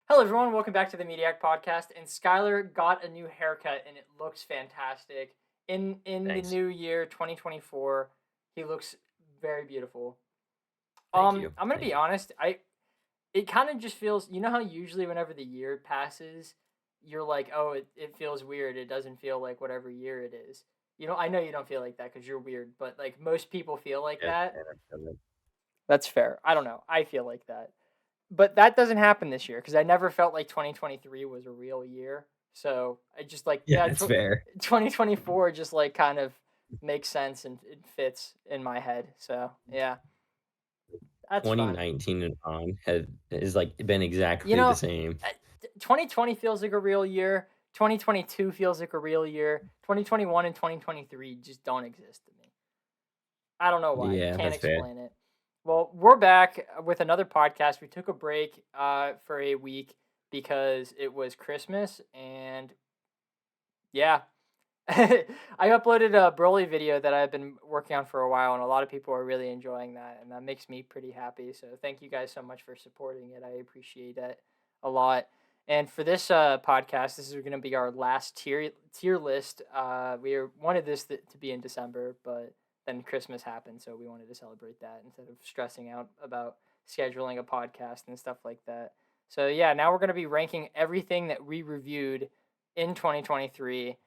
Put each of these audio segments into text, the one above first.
Hello, everyone. Welcome back to the Mediak podcast. And Skylar got a new haircut, and it looks fantastic. In the Thanks. new year, 2024, he looks very beautiful. Thank you. I'm gonna Thank be you. honest. It kind of just feels. You know how usually whenever the year passes, you're like, oh, it feels weird. It doesn't feel like whatever year it is. I know you don't feel like that because you're weird, but like most people feel like Yes, that. man, I feel that. That's fair. I don't know. I feel like that. But that doesn't happen this year because I never felt like 2023 was a real year. So I just like, Yeah, that's fair. 2024 just like kind of makes sense and it fits in my head. So yeah, that's fine. 2019 and on has like been You exactly the know, same. 2020 feels like a real year. 2022 feels like a real year. 2021 and 2023 just don't exist to me. I don't know why. Yeah, Can't that's fair. explain it. Well, we're back with another podcast. We took a break for a week because it was Christmas, and yeah, I uploaded a Broly video that I've been working on for a while, and a lot of people are really enjoying that, and that makes me pretty happy. So thank you guys so much for supporting it. I appreciate it a lot. And for this podcast, this is going to be our last tier list. Wanted this to be in December, but then Christmas happened, so we wanted to celebrate that instead of stressing out about scheduling a podcast and stuff like that. So yeah, now we're going to be ranking everything that we reviewed in 2023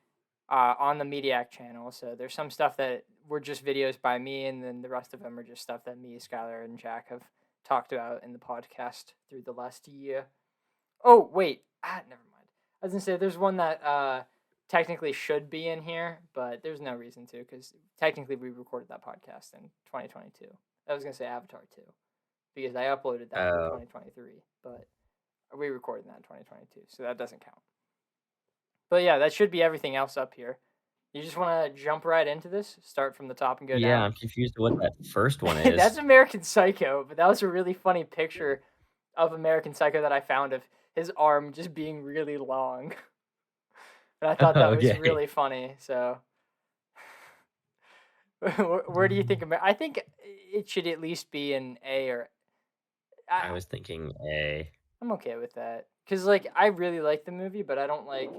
on the Mediak channel. So there's some stuff that were just videos by me, and then the rest of them are just stuff that me, Skylar, and Jack have talked about in the podcast through the last year. Oh, wait. Never mind. I was going to say there's one that technically should be in here, but there's no reason to because technically we recorded that podcast in 2022. I was going to say Avatar 2 because I uploaded that for Oh, 2023, but we recorded that in 2022, so that doesn't count. But yeah, that should be everything else up here. You just want to jump right into this, start from the top and go yeah, down? I'm confused what that first one That's is. American Psycho, but that was a really funny picture of American Psycho that I found of his arm just being really long. And I thought that was Okay. really funny. So, where do you think I think it should at least be an A or I I, was thinking A. I'm okay with that cuz like I really like the movie, but I don't like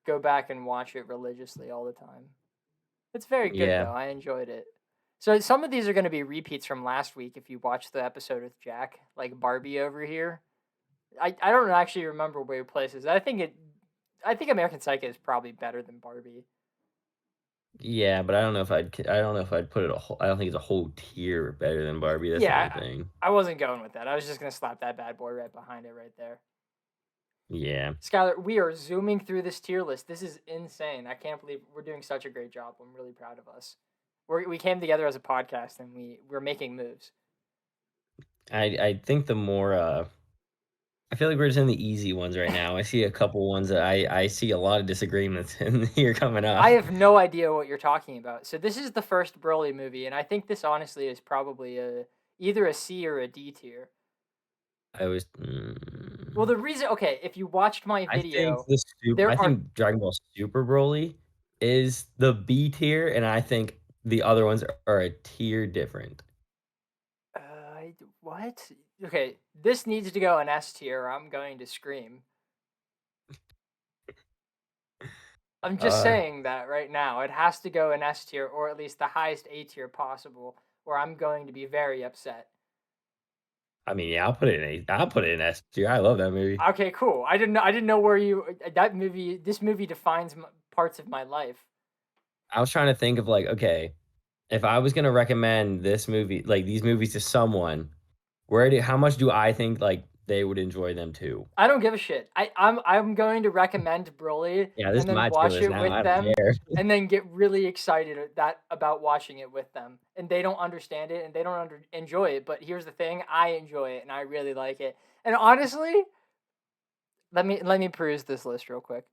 go back and watch it religiously all the time. It's very good Yeah. though. I enjoyed it. So some of these are going to be repeats from last week if you watched the episode with Jack, like Barbie over here. I don't actually remember where it places. I think American Psycho is probably better than Barbie. Yeah, but I don't know if I'd put it a whole I don't think it's a whole tier better than Barbie, that's the only Yeah, thing. I wasn't going with that. I was just going to slap that bad boy right behind it right there. Yeah. Skylar, we are zooming through this tier list. This is insane. I can't believe we're doing such a great job. I'm really proud of us. We came together as a podcast and we're making moves. I think the more I feel like we're just in the easy ones right now. I see a couple ones that I see a lot of disagreements in here coming up. I have no idea what you're talking about. So this is the first Broly movie, and I think this honestly is probably either a C or a D tier. I was Well, the reason, okay, if you watched my video, there I are think Dragon Ball Super Broly is the B tier, and I think the other ones are a tier different. what? Okay, this needs to go in S tier. Or I'm going to scream. I'm just Uh, saying that right now. It has to go in S tier, or at least the highest A tier possible, or I'm going to be very upset. I mean, yeah, I'll put it in S tier. I love that movie. Okay, cool. I didn't know where you that movie. This movie defines parts of my life. I was trying to think of like, okay, if I was gonna recommend this movie, like these movies to someone, how much do I think like they would enjoy them too? I don't give a shit. I'm going to recommend Broly Yeah, this and is then my tier watch list it now. with I don't them care. and then get really excited about watching it with them. And they don't understand it and they don't enjoy it, but here's the thing, I enjoy it and I really like it. And honestly, let me peruse this list real quick.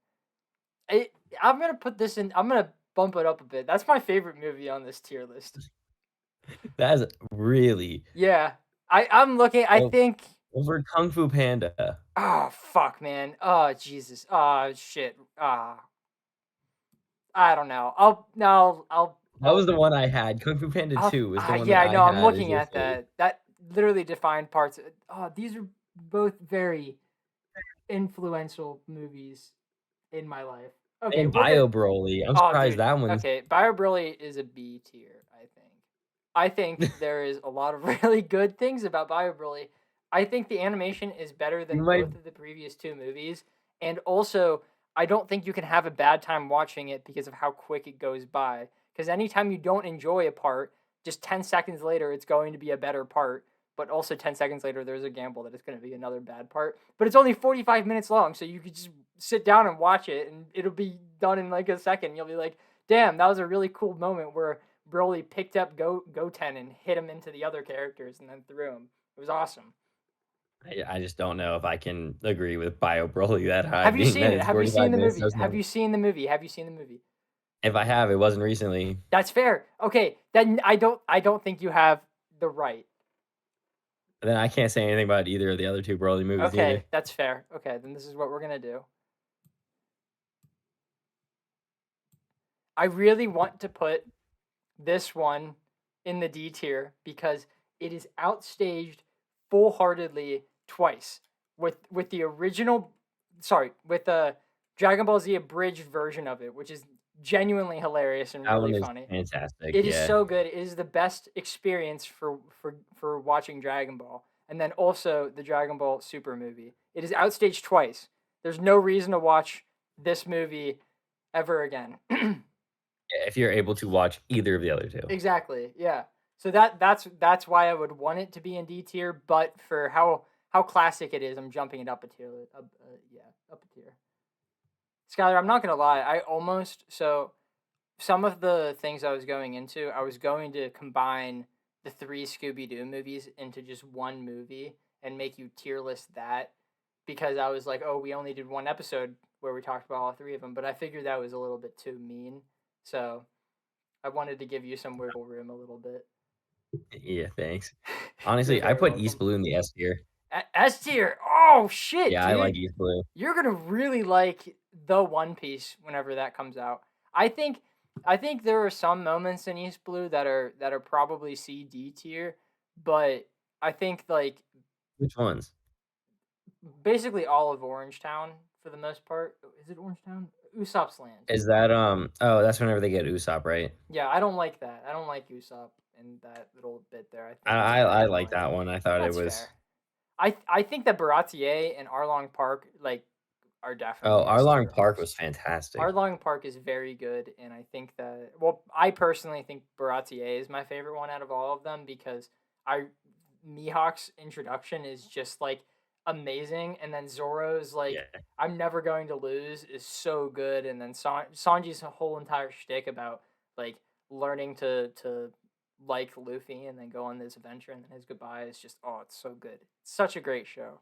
I, I'm going to put this in I'm going to bump it up a bit. That's my favorite movie on this tier list. That's really Yeah. I'm looking I o think over Kung Fu Panda. oh fuck man. Oh Jesus. Oh shit. I don't know. I'll no. That was the one I had. Kung Fu Panda 2 was the one Yeah. that I I know. I'm had as looking your at fave. that. That literally defined parts. Oh, these are both very. influential movies in my life. Okay, And we're gonna. Bio Broly, I'm Oh, surprised dude. that one's Okay, Bio Broly is a B tier, I think. I think there is a lot of really good things about Bio Broly. I think the animation is better you than might both of the previous two movies, and also I don't think you can have a bad time watching it because of how quick it goes by. Because anytime you don't enjoy a part, just 10 seconds later, it's going to be a better part. But also 10 seconds later, there's a gamble that it's going to be another bad part. But it's only 45 minutes long, so you could just sit down and watch it, and it'll be done in like a second. You'll be like, damn, that was a really cool moment where Broly picked up Goten and hit him into the other characters and then threw him. It was awesome. I just don't know if I can agree with Bio Broly that high, Have you being seen that it? it's Have you 45 seen the minutes movie? does Have not. you seen the movie? Have you seen the movie? If I have, it wasn't recently. That's fair. Okay, then I don't think you have the right. Then I can't say anything about either of the other 2 Broly movies either. Okay, that's fair. Okay, then this is what we're gonna do. I really want to put this one in the D tier because it is outstaged full-heartedly twice with the original, sorry, with the Dragon Ball Z abridged version of it, which is genuinely hilarious and That really one is funny. fantastic, It is yeah. so good. It is the best experience for watching Dragon Ball. And then also the Dragon Ball Super movie. It is outstaged twice. There's no reason to watch this movie ever again. Yeah, if you're able to watch either of the other 2. Exactly. Yeah. So that's why I would want it to be in D tier, but for how classic it is, I'm jumping it up a tier. Yeah, up a tier. Skylar, I'm not gonna lie. I almost so some of the things I was going into, I was going to combine the three Scooby Doo movies into just one movie and make you tier list that because I was like, oh, we only did one episode where we talked about all three of them, but I figured that was a little bit too mean. So I wanted to give you some wiggle room a little bit. Yeah, thanks. You're Honestly, I very put East welcome. Blue in the S tier. S tier. Oh shit, Yeah, I like dude. East Blue. You're gonna really like the One Piece whenever that comes out. I think I think there are some moments in East Blue that are probably C D tier, but I think like Which ones? basically all of Orange Town for the most part. Is it Orange Town? Usopp's Land. Is that, oh, that's whenever they get Usopp, right? Yeah, I don't like that. I don't like Usopp and that little bit there. I I think it's I very I like annoying. that one. I thought it That's was fair. I think that Baratier and Arlong Park like are oh, definitely S Arlong tier Park arcs. was fantastic. Arlong Park is very good, and I think that well, I personally think Baratier is my favorite one out of all of them because I Mihawk's introduction is just like amazing, and then Zoro's like Yeah. I'm never going to lose is so good, and then Sanji's whole entire shtick about like learning to like Luffy and then go on this adventure and then his goodbye is just oh it's so good. It's such a great show.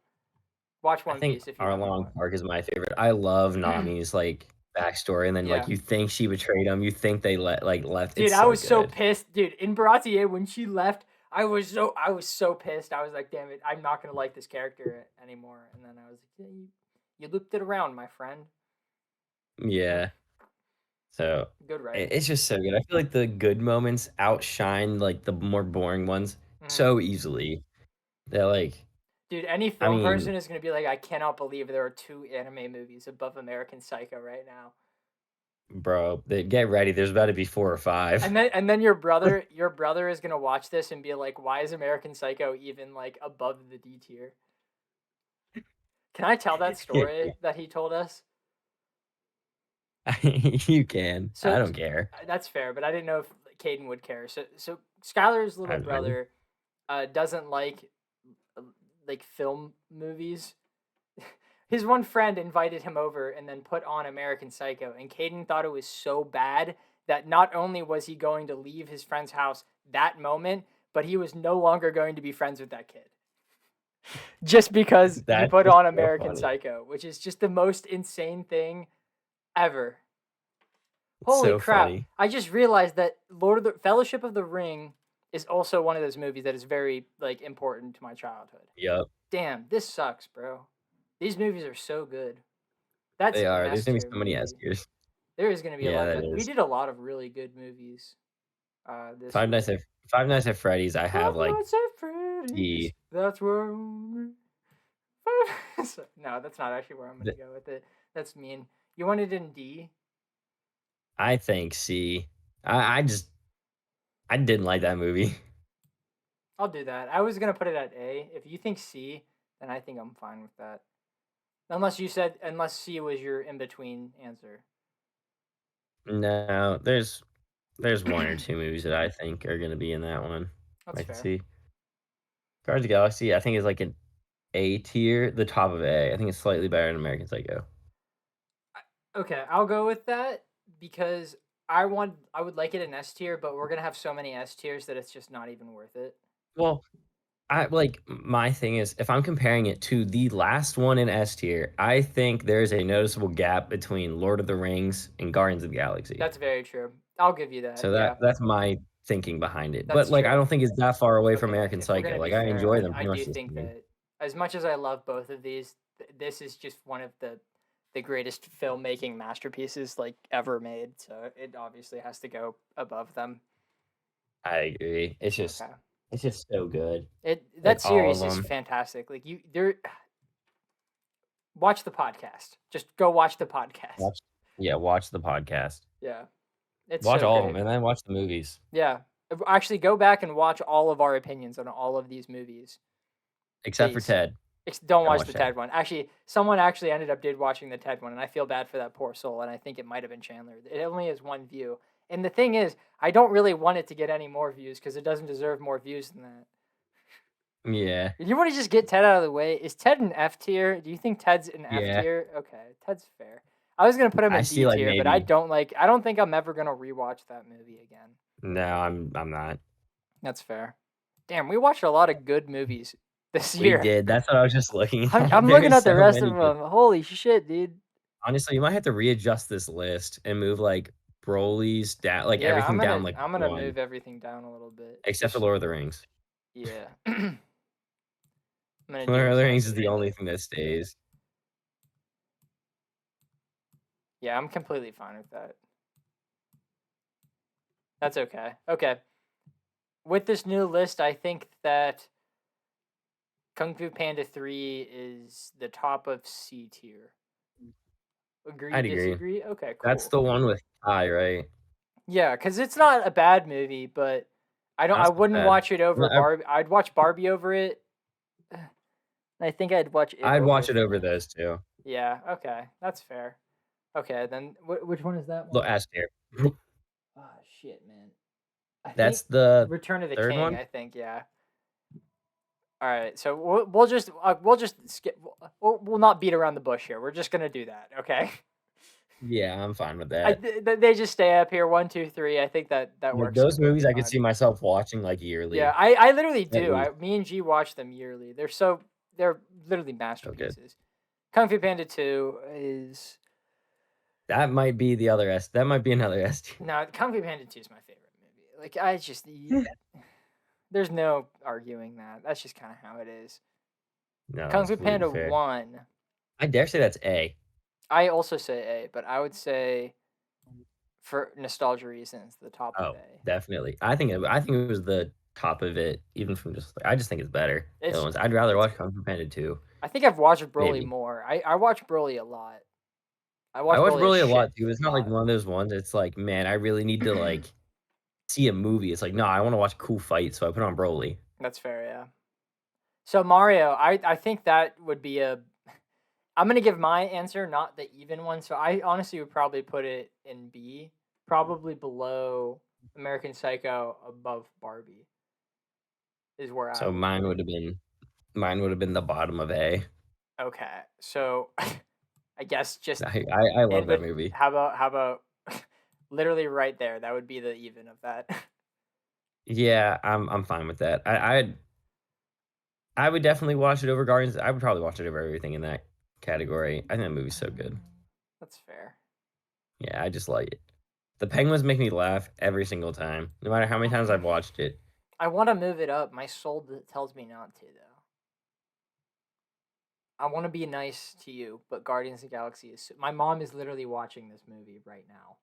Watch I One think Piece if you haven't Arlong watched. Park is my favorite. I love Nami's, like, backstory, and then, like, Yeah. you think she betrayed him, you think they left. Dude, It's I so was so good. pissed. Dude, in Baratier when she left, I was so pissed. I was like, damn it, I'm not gonna like this character anymore. And then I was like, yeah, you looped it around, my friend. Yeah, Yeah. So, good writing. it's just so good. I feel like the good moments outshine, like, the more boring ones Hmm. so easily that, like Dude, any I film mean, person is gonna be like, I cannot believe there are two anime movies above American Psycho right now. bro, they get ready, there's about to be 4 or 5. And then your brother is gonna watch this and be like, why is American Psycho even like above the D tier? Can I tell that Yeah, story that he told us? you can. I So don't care. that's fair, but I didn't know if Caden would care. So Skylar's little I don't brother doesn't uh, like film movies. His one friend invited him over and then put on American Psycho, and Caden thought it was so bad that not only was he going to leave his friend's house that moment, but he was no longer going to be friends with that kid just because he That's put just on so American funny. Psycho, which is just the most insane thing ever. It's Holy so crap. funny. I just realized that Lord of the Fellowship of the Ring is also one of those movies that is very like important to my childhood. Yep, Damn, this sucks, bro. These movies are so good. That's they an are. There's S gonna be tier so many S movie. tiers. There is going to be a Yeah, lot that of we is. did a lot of really good movies this Five Nights year. at Five Nights at Freddy's, I have, Five like, Nights at Freddy's. D. That's where So, no, that's not actually where I'm gonna Th- go with it. That's mean. You want it in D? I think C. I just I didn't like that movie. I'll do that. I was gonna put it at A. If you think C, then I think I'm fine with that. Unless C was your in between answer. No, there's one or two movies that I think are gonna be in that one. That's I can fair. see. Guardians of the Galaxy, I think is like an A tier, the top of A. I think it's slightly better than American Psycho. Okay, I'll go with that because I would like it in S tier, but we're gonna have so many S tiers that it's just not even worth it. Well, I like my thing is if I'm comparing it to the last one in S tier, I think there's a noticeable gap between Lord of the Rings and Guardians of the Galaxy. That's very true. I'll give you that. So Yeah, that's my thinking behind it. But that's like I true. don't think it's that far away from Okay, American if we're Psycho. gonna be Like I fair, enjoy them I pretty much do the think same. that as much as I love both of these, this is just one of the greatest filmmaking masterpieces like ever made. So it obviously has to go above them. I agree. Okay. It's just so good. That Like all of series is them. fantastic. Like you there watch the podcast. Just go watch the podcast. Watch yeah, watch the podcast. Yeah. It's Watch so all of great. them and then watch the movies. Yeah. Actually go back and watch all of our opinions on all of these movies, Except for please. Ted. Don't Don't watch watch the Ted. Ted one. Actually, someone actually ended up did watching the Ted one, and I feel bad for that poor soul. And I think it might have been Chandler. It only has one view, and the thing is, I don't really want it to get any more views because it doesn't deserve more views than that. Yeah. You want to just get Ted out of the way? Is Ted an F tier? Do you think Ted's an F Yeah. tier? Okay, Ted's fair. I was gonna put him I in see D like tier, but I maybe don't like. I don't think I'm ever gonna rewatch that movie again. no, I'm not. That's fair. Damn, we watched a lot of good movies this We year. did. That's what I was just looking at. I'm looking There's at the so rest of many good. them. Holy shit, dude. Honestly, you might have to readjust this list and move like Broly's down, like Yeah, everything down like I'm gonna one, move everything down a little bit. except for Just Lord of the Rings. yeah. I'm gonna do Lord of the Rings is exactly the that. only thing that stays. Yeah, I'm completely fine with that. That's okay. Okay. With this new list, I think that Kung Fu Panda 3 is the top of C tier. Agree, I'd agree. disagree? Okay, That's cool. the one with Kai, right? Yeah, because it's not a bad movie, but I That's not wouldn't bad. watch it over No, Barbie. I'd watch Barbie over it. I think I'd watch it I'd over watch it over 3. those two. Yeah, okay. That's fair. Okay, then which one is that Look, one? S tier. Oh shit, man. I think That's the Return of the third King, one. I think, yeah. All right, so we'll just skip. We'll not beat around the bush here. We're just gonna do that, okay? Yeah, I'm fine with that. They just stay up here, 1, 2, 3. I think that Like works those movies, completely I could fine. see myself watching like Yeah, yearly, I literally at do. least. Me and G watch them yearly. They're literally So good. masterpieces. Kung Fu Panda 2 is That might be the other S. That might be another S tier. no, Kung Fu Panda 2 is my favorite movie. Like I just there's no arguing that. That's just kind of how it is. No, Kung that's Fu completely Panda fair. 1, I dare say that's A. I also say A, but I would say for nostalgia reasons, the top of Oh, A. definitely. I think it was the top of it, even from just like I just think it's better. The other It's ones. I'd rather it's watch good. Kung Fu Panda 2. I think I've watched Broly Maybe. more. I watch Broly a lot. I I watch watch Broly a Broly a shit lot too. It's not like lot. one of those ones. It's like, man, I really need to like see a movie. It's like, no, I want to watch a cool fight, so I put on Broly. That's fair, yeah. So Mario, I think that would be a. I'm gonna give my answer, not the even one. So I honestly would probably put it in B, probably below American Psycho, above Barbie. Is where I So would put it. mine would have been the bottom of A. Okay, so I guess just I love in, that but movie. how about literally right there? That would be the even of that. Yeah, I'm fine with that. I would definitely watch it over Guardians. I would probably watch it over everything in that category. I think that movie's so good. That's fair. Yeah, I just like it. The penguins make me laugh every single time, no matter how many times I've watched it. I want to move it up. My soul tells me not to, though. I want to be nice to you, but Guardians of the Galaxy is. My mom is literally watching this movie right now.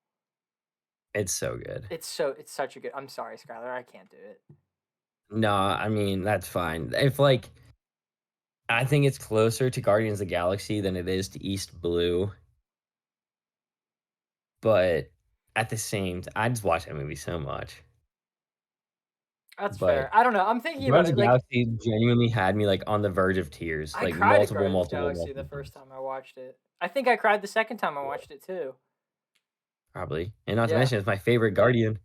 It's so good. It's such a good. I'm sorry, Skylar. I can't do it. No, I mean, that's fine. If like I think it's closer to Guardians of the Galaxy than it is to East Blue, but at the same I just watch that movie so much. That's fair. But I don't know. I'm thinking about Guardians of it. the Like, Galaxy genuinely had me, like, on the verge of tears, I like, cried at multiple, Guardians of the multiple, Galaxy the multiple first times. time I watched it. I think I cried the second time I Yeah, watched it too. probably, and not to Yeah, mention it's my favorite Guardian,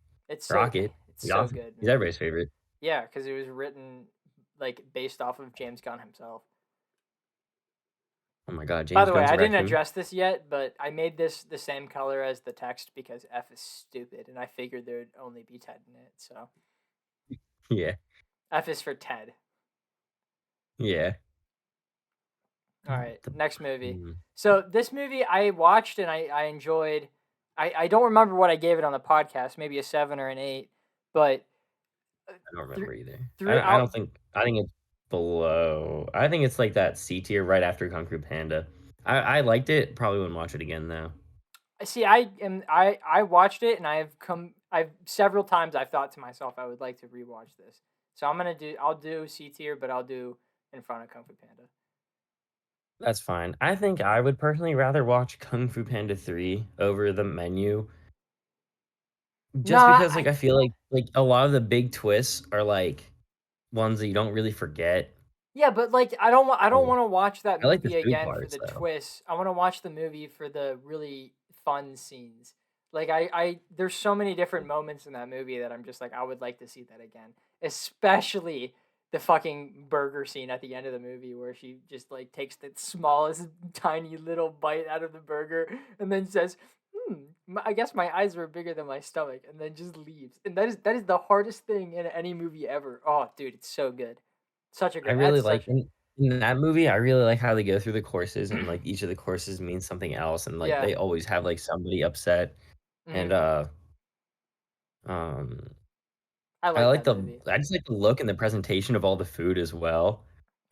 Rocket. it's He's so awesome. good, He's man. everybody's favorite. Yeah, because it was written like based off of James Gunn himself. Oh my god, By James the way, Gunn's a I didn't raccoon? address this yet, but I made this the same color as the text because F is stupid, and I figured there'd only be Ted in it. So Yeah, F is for Ted. yeah. All right, The next movie. mm, So this movie I watched and I enjoyed. I don't remember what I gave it on the podcast, maybe a 7 or an 8, but uh, I don't thr remember either. I throughout. don't think I think it's below I think it's, like, that C tier right after Kung Fu Panda. I liked it, probably wouldn't watch it again, though. See, I watched it and I've several times I've thought to myself I would like to rewatch this. So I'll do C tier, but I'll do in front of Kung Fu Panda. That's fine. I think I would personally rather watch Kung Fu Panda 3 over The Menu, just Nah, because, like, I feel like, a lot of the big twists are, like, ones that you don't really forget. yeah, but like I don't Mm. want to watch that I like the movie food again for parts, the though. twists. I want to watch the movie for the really fun scenes. Like I there's so many different moments in that movie that I'm just like I would like to see that again. Especially the fucking burger scene at the end of the movie where she just like takes the smallest tiny little bite out of the burger and then says, I guess my eyes were bigger than my stomach," and then just leaves. And that is the hardest thing in any movie ever. Oh, dude, it's so good. Such a I great. really That's like such a in that movie, I really like how they go through the courses and, like, each of the courses means something else, and, like, yeah. they always have, like, somebody upset, and, Hmm. um, I like that movie. I just like the look and the presentation of all the food as well.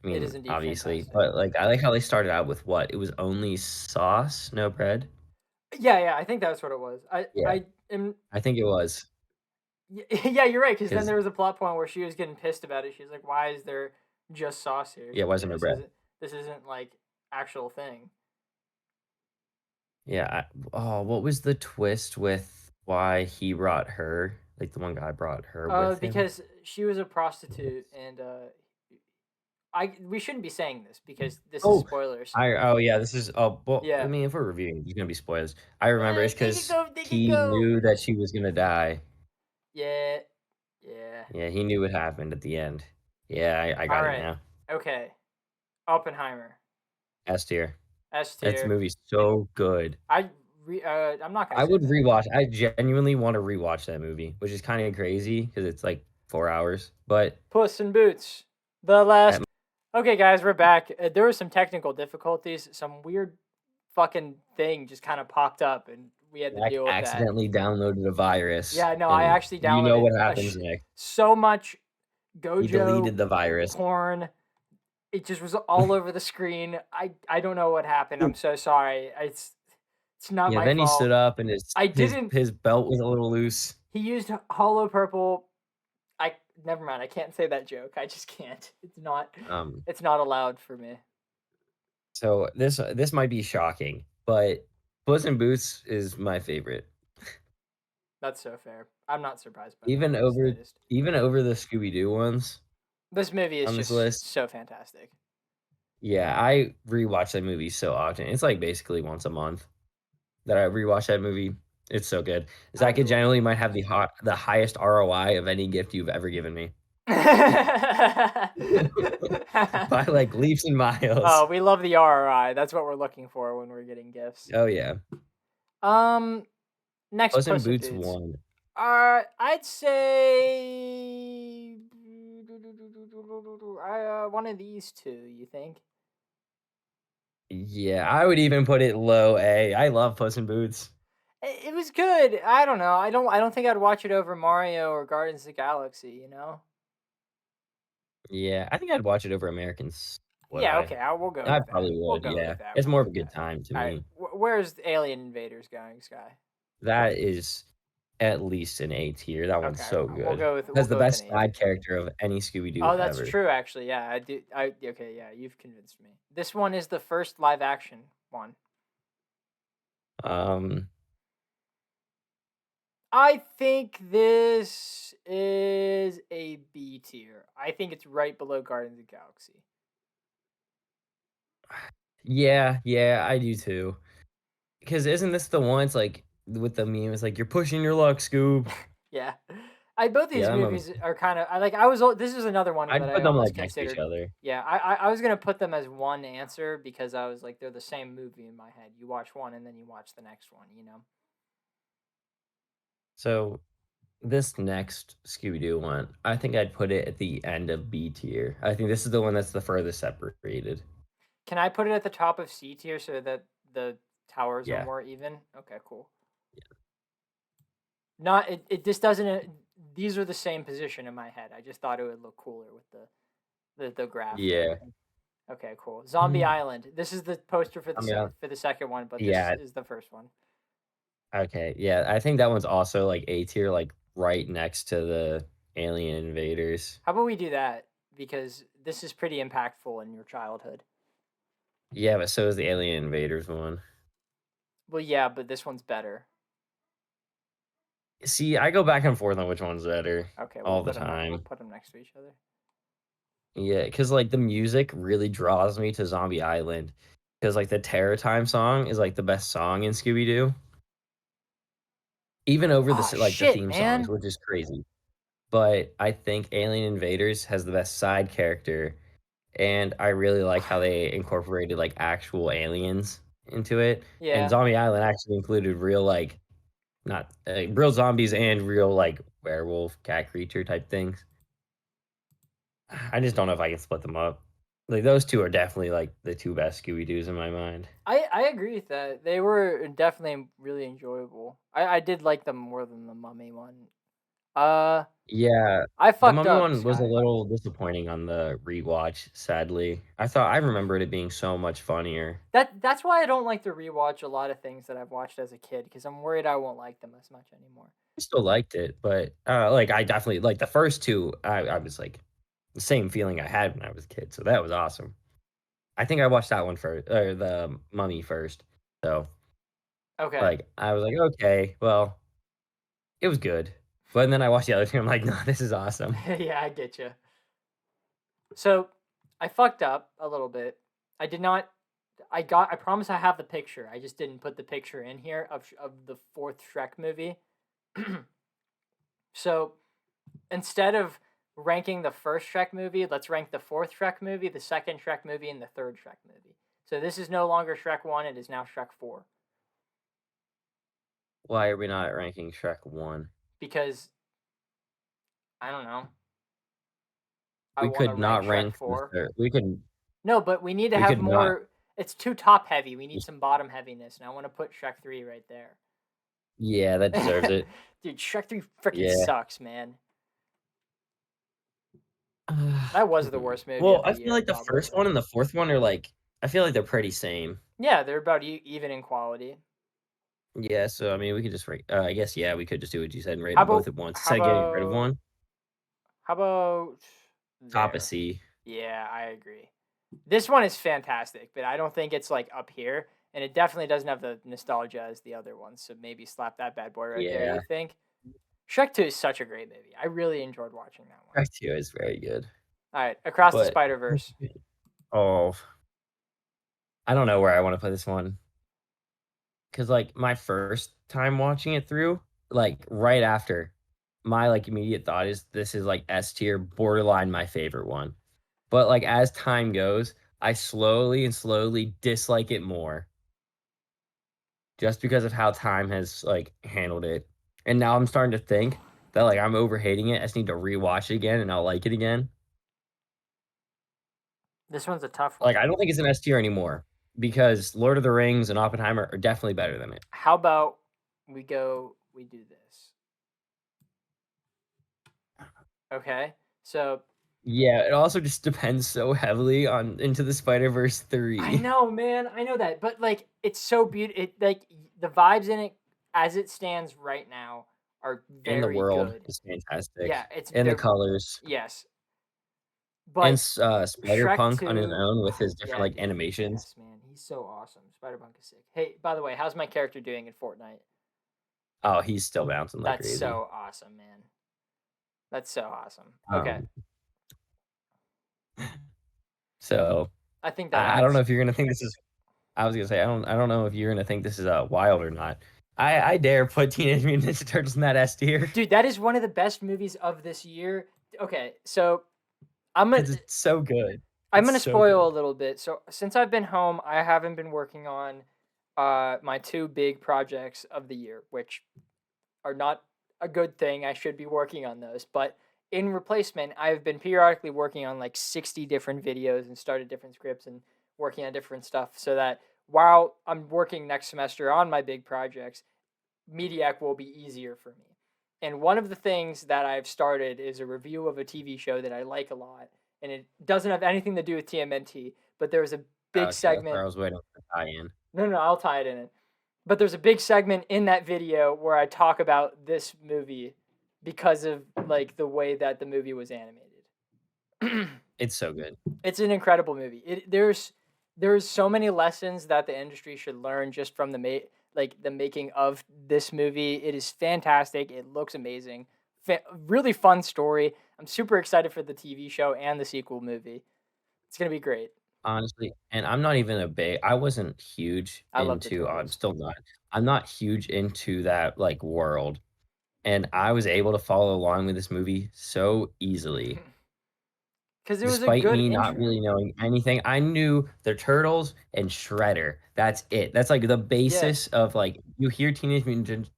I It is mean, indeed obviously, fantastic. but, like, I like how they started out with what? It was only sauce, no bread? Yeah, yeah. I think that's what it was. Yeah, I am. I think it was, Yeah, you're right. Because then 'cause there was a plot point where she was getting pissed about it. She's like, "Why is there just sauce here? yeah, it wasn't no bread. This isn't like actual thing." Yeah, what was the twist with why he brought her? Like, the one guy brought her with him? Because she was a prostitute, and I we shouldn't be saying this because this is Oh, spoilers. yeah, this is well, I Yeah. mean, if we're reviewing, there's gonna be spoilers. I remember it's They could because go. They could he go. knew that she was gonna die. Yeah. Yeah. Yeah, he knew what happened at the end. Yeah, I All got it right. now. Okay. Oppenheimer. S tier. S That tier. movie's so good. I'm not gonna I say would that. rewatch I genuinely wanna rewatch that movie, which is kinda crazy because it's, like, 4 hours, but Puss in Boots. The last. that Okay, guys, we're back. There were some technical difficulties. Some weird fucking thing just kind of popped up, and we had to Jack deal with that. accidentally downloaded a virus, Yeah, no, I and actually you know downloaded what happens next. so much He Gojo deleted the virus. porn. It just was all over the screen. I don't know what happened. I'm so sorry. It's not Yeah, my then he stood fault. up and his I his didn't. his belt was a little loose. He used hollow purple. I never mind. I can't say that joke. I just can't. It's not. Um, It's not allowed for me. so this might be shocking, but Puss in Boots is my favorite. That's so fair. I'm not surprised by that Even in the over slightest. even over the Scooby-Doo ones This movie is on this just list. so fantastic. Yeah, I rewatch that movie so often. It's, like, basically once a month that I rewatch that movie. It's so good. I Zach, it believe generally it. might have the highest ROI of any gift you've ever given me by, like, leaps and miles. Oh, we love the RRI. That's what we're looking for when we're getting gifts. Oh, yeah. Um, next Puss in Puss in Boots Boots. 1. I'd say one of these two. You think? Yeah, I would even put it low A. I love Puss in Boots. It was good. I don't know. I don't think I'd watch it over Mario or Guardians of the Galaxy. You know? Yeah, I think I'd watch it over Americans, would Yeah. I? Okay. We'll go I with that. probably We'll would, go yeah. with that. It's We'll go more of a with good that. time to All right. me. Where's Alien Invaders going, Sky? That is at least an A tier. That one's Okay, so we'll good. go with Has we'll the go with an best A side tier. character of any Scooby-Doo Oh, that's ever. true. Actually, yeah, I do. I okay. Yeah, you've convinced me. This one is the first live action one. Um, I think this is a B tier. I think it's right below Guardians of the Galaxy. yeah, I do too. Because isn't this the one? It's like with the meme. It's like you're pushing your luck, Scoob. Yeah, I both Yeah, these that movie. movies are kind of. I like. This is another one that I'd I put them almost like next to each considered. other. Yeah, I was gonna put them as one answer because I was like they're the same movie in my head. You watch one and then you watch the next one. You know. So this next Scooby-Doo one, I think I'd put it at the end of B tier. I think this is the one that's the furthest separated. Can I put it at the top of C tier so that the towers are Yeah. more even? Okay, cool. Not it. This doesn't. These are the same position in my head. I just thought it would look cooler with the graph and Yeah. everything. Okay, cool. Zombie Mm, Island. This is the poster for I mean, for the second one, but this yeah. is the first one. Okay. Yeah. I think that one's also like A tier, like right next to the Alien Invaders. How about we do that because this is pretty impactful in your childhood. Yeah, but so is the Alien Invaders one. Well, yeah, but this one's better. See, I go back and forth on which one's better Okay, all the time. we'll put them next to each other. Yeah, because like the music really draws me to Zombie Island. Because like the Terror Time song is like the best song in Scooby Doo, even over Oh like the shit, theme songs, man! which is crazy. But I think Alien Invaders has the best side character, and I really like how they incorporated like actual aliens into it. And Yeah, Zombie Island actually included real like not real zombies and real like werewolf cat creature type things. I just don't know if I can split them up. Like those two are definitely like the two best Scooby Doo's in my mind. I agree with that. They were definitely really enjoyable. I did like them more than the Mummy one. Uh, Yeah, I the fucked Mummy up, one was a Sky. little disappointing on the rewatch, sadly. I remembered it being so much funnier. That's why I don't like to rewatch a lot of things that I've watched as a kid because I'm worried I won't like them as much anymore. I still liked it, but like I definitely like the first two. I was like the same feeling I had when I was a kid, so that was awesome. I think I watched that one first, or the Mummy first. So Okay. like I was like, okay, well, it was good. But then I watched the other two. I'm like, no, this is awesome. Yeah, I get you. So, I fucked up a little bit. I did not. I promise I have the picture. I just didn't put the picture in here of the fourth Shrek movie. So instead of ranking the first Shrek movie, let's rank the fourth Shrek movie, the second Shrek movie, and the third Shrek movie. So this is no longer Shrek 1, it is now Shrek 4. Why are we not ranking Shrek 1? Because, I don't know, I We want to could rank not Shrek rank the 4. third. No, but we need to We have could not. more. It's too top heavy. We need some bottom heaviness, and I want to put Shrek 3 right there. Yeah, that deserves it. Dude, Shrek 3 freaking Yeah. sucks, man. That was the worst movie Well, of I the feel year, like the probably. first one and the fourth one are like I feel like they're pretty same. Yeah, they're about even in quality. Yeah, so I mean, we could just rank. I guess yeah, we could just do what you said and rate How them both about at once how instead of getting rid of about one. how about Top a there? C. Yeah, I agree. This one is fantastic, but I don't think it's like up here, and it definitely doesn't have the nostalgia as the other ones. So maybe slap that bad boy right there. You Yeah, think? Shrek 2 is such a great movie. I really enjoyed watching that one. Shrek 2 is very good, All right, Across the but Spider Verse. oh, I don't know where I want to put this one because like my first time watching it through, like right after, my like immediate thought is this is like S tier, borderline my favorite one. But like as time goes, I slowly and slowly dislike it more just because of how time has like handled it. And now I'm starting to think that like I'm overhating it. I just need to rewatch it again and I'll like it again. This one's a tough Like one. I don't think it's an S tier anymore because Lord of the Rings and Oppenheimer are definitely better than it. How about we do this? Okay. So Yeah, it also just depends so heavily on Into the Spider-Verse I 3. know, man. I know that, but like, it's so beautiful. It like the vibes in it, as it stands right now, are And the very world good. is fantastic, Yeah, it's and the they're colors, yes, and but Shrek Spider-Punk on his 2, own with his different, yeah, like, dude. animations. Yes, man. He's so awesome. Spider-Punk is sick. Hey, by the way, how's my character doing in Fortnite? Oh, he's still bouncing like That's crazy. so awesome, man. That's so awesome. Okay. Um, so, I think that I don't know ends. if you're gonna think this is I was gonna say, I don't know if you're gonna think this is, wild or not. I dare put Teenage Mutant Ninja Turtles in that S tier Dude, that is one of the best movies of this year. Okay, so I'm gonna because it's so good. I'm It's gonna so spoil good. a little bit. So since I've been home, I haven't been working on my two big projects of the year, which are not a good thing. I should be working on those. But in replacement, I've been periodically working on like 60 different videos and started different scripts and working on different stuff so that while I'm working next semester on my big projects, Mediak will be easier for me. And one of the things that I've started is a review of a TV show that I like a lot. And it doesn't have anything to do with TMNT, but there's a big Okay, that's where I segment. was waiting for the tie-in. No, I'll tie it in it. But there's a big segment in that video where I talk about this movie because of like the way that the movie was animated. It's so good. It's an incredible movie. There's so many lessons that the industry should learn just from like the making of this movie. It is fantastic. It looks amazing. Really fun story. I'm super excited for the TV show and the sequel movie. It's gonna be great. Honestly, and I'm not even I wasn't huge I love the into I'm turtles still not. I'm not huge into that, like, world, and I was able to follow along with this movie so easily. because it was a Despite good me not intro. really knowing anything, I knew the Turtles and Shredder. That's it. That's, like, the Yeah, basis of, like, you hear Teenage Mutant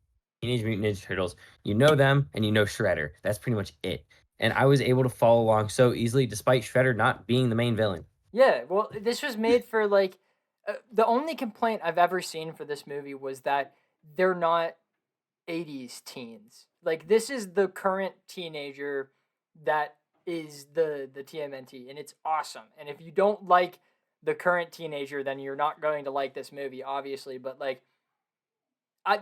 Ninja Turtles, you know them, and you know Shredder. That's pretty much it, and I was able to follow along so easily despite Shredder not being the main villain. yeah. Well, this was made for like the only complaint I've ever seen for this movie was that they're not 80s teens. Like this is the current teenager that is the TMNT and it's awesome. And if you don't like the current teenager then you're not going to like this movie obviously, but like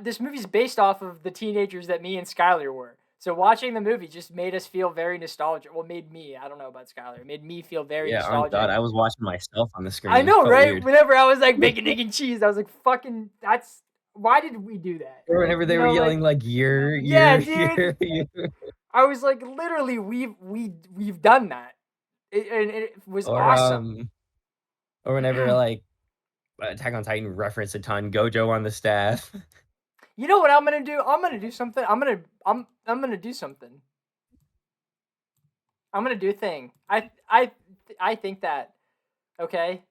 this movie's based off of the teenagers that me and Skylar were. So watching the movie just made us feel very nostalgic. Well, made me, I don't know about Skylar. It made me feel very Yeah, on God, nostalgic. I was watching myself on the I screen. know, Felt right? weird. Whenever I was like bacon, egg, and cheese, I was like, "Fucking, that's why did we do that?" Or Like, whenever you they were know, like, yelling like yeah, you're, dude. I was like, literally, we've done that, and it was or awesome. whenever like Attack on Titan referenced a ton, Gojo on the staff. You know what I'm gonna do? I'm gonna do something. I'm gonna do something. I'm gonna do a thing. I think that okay.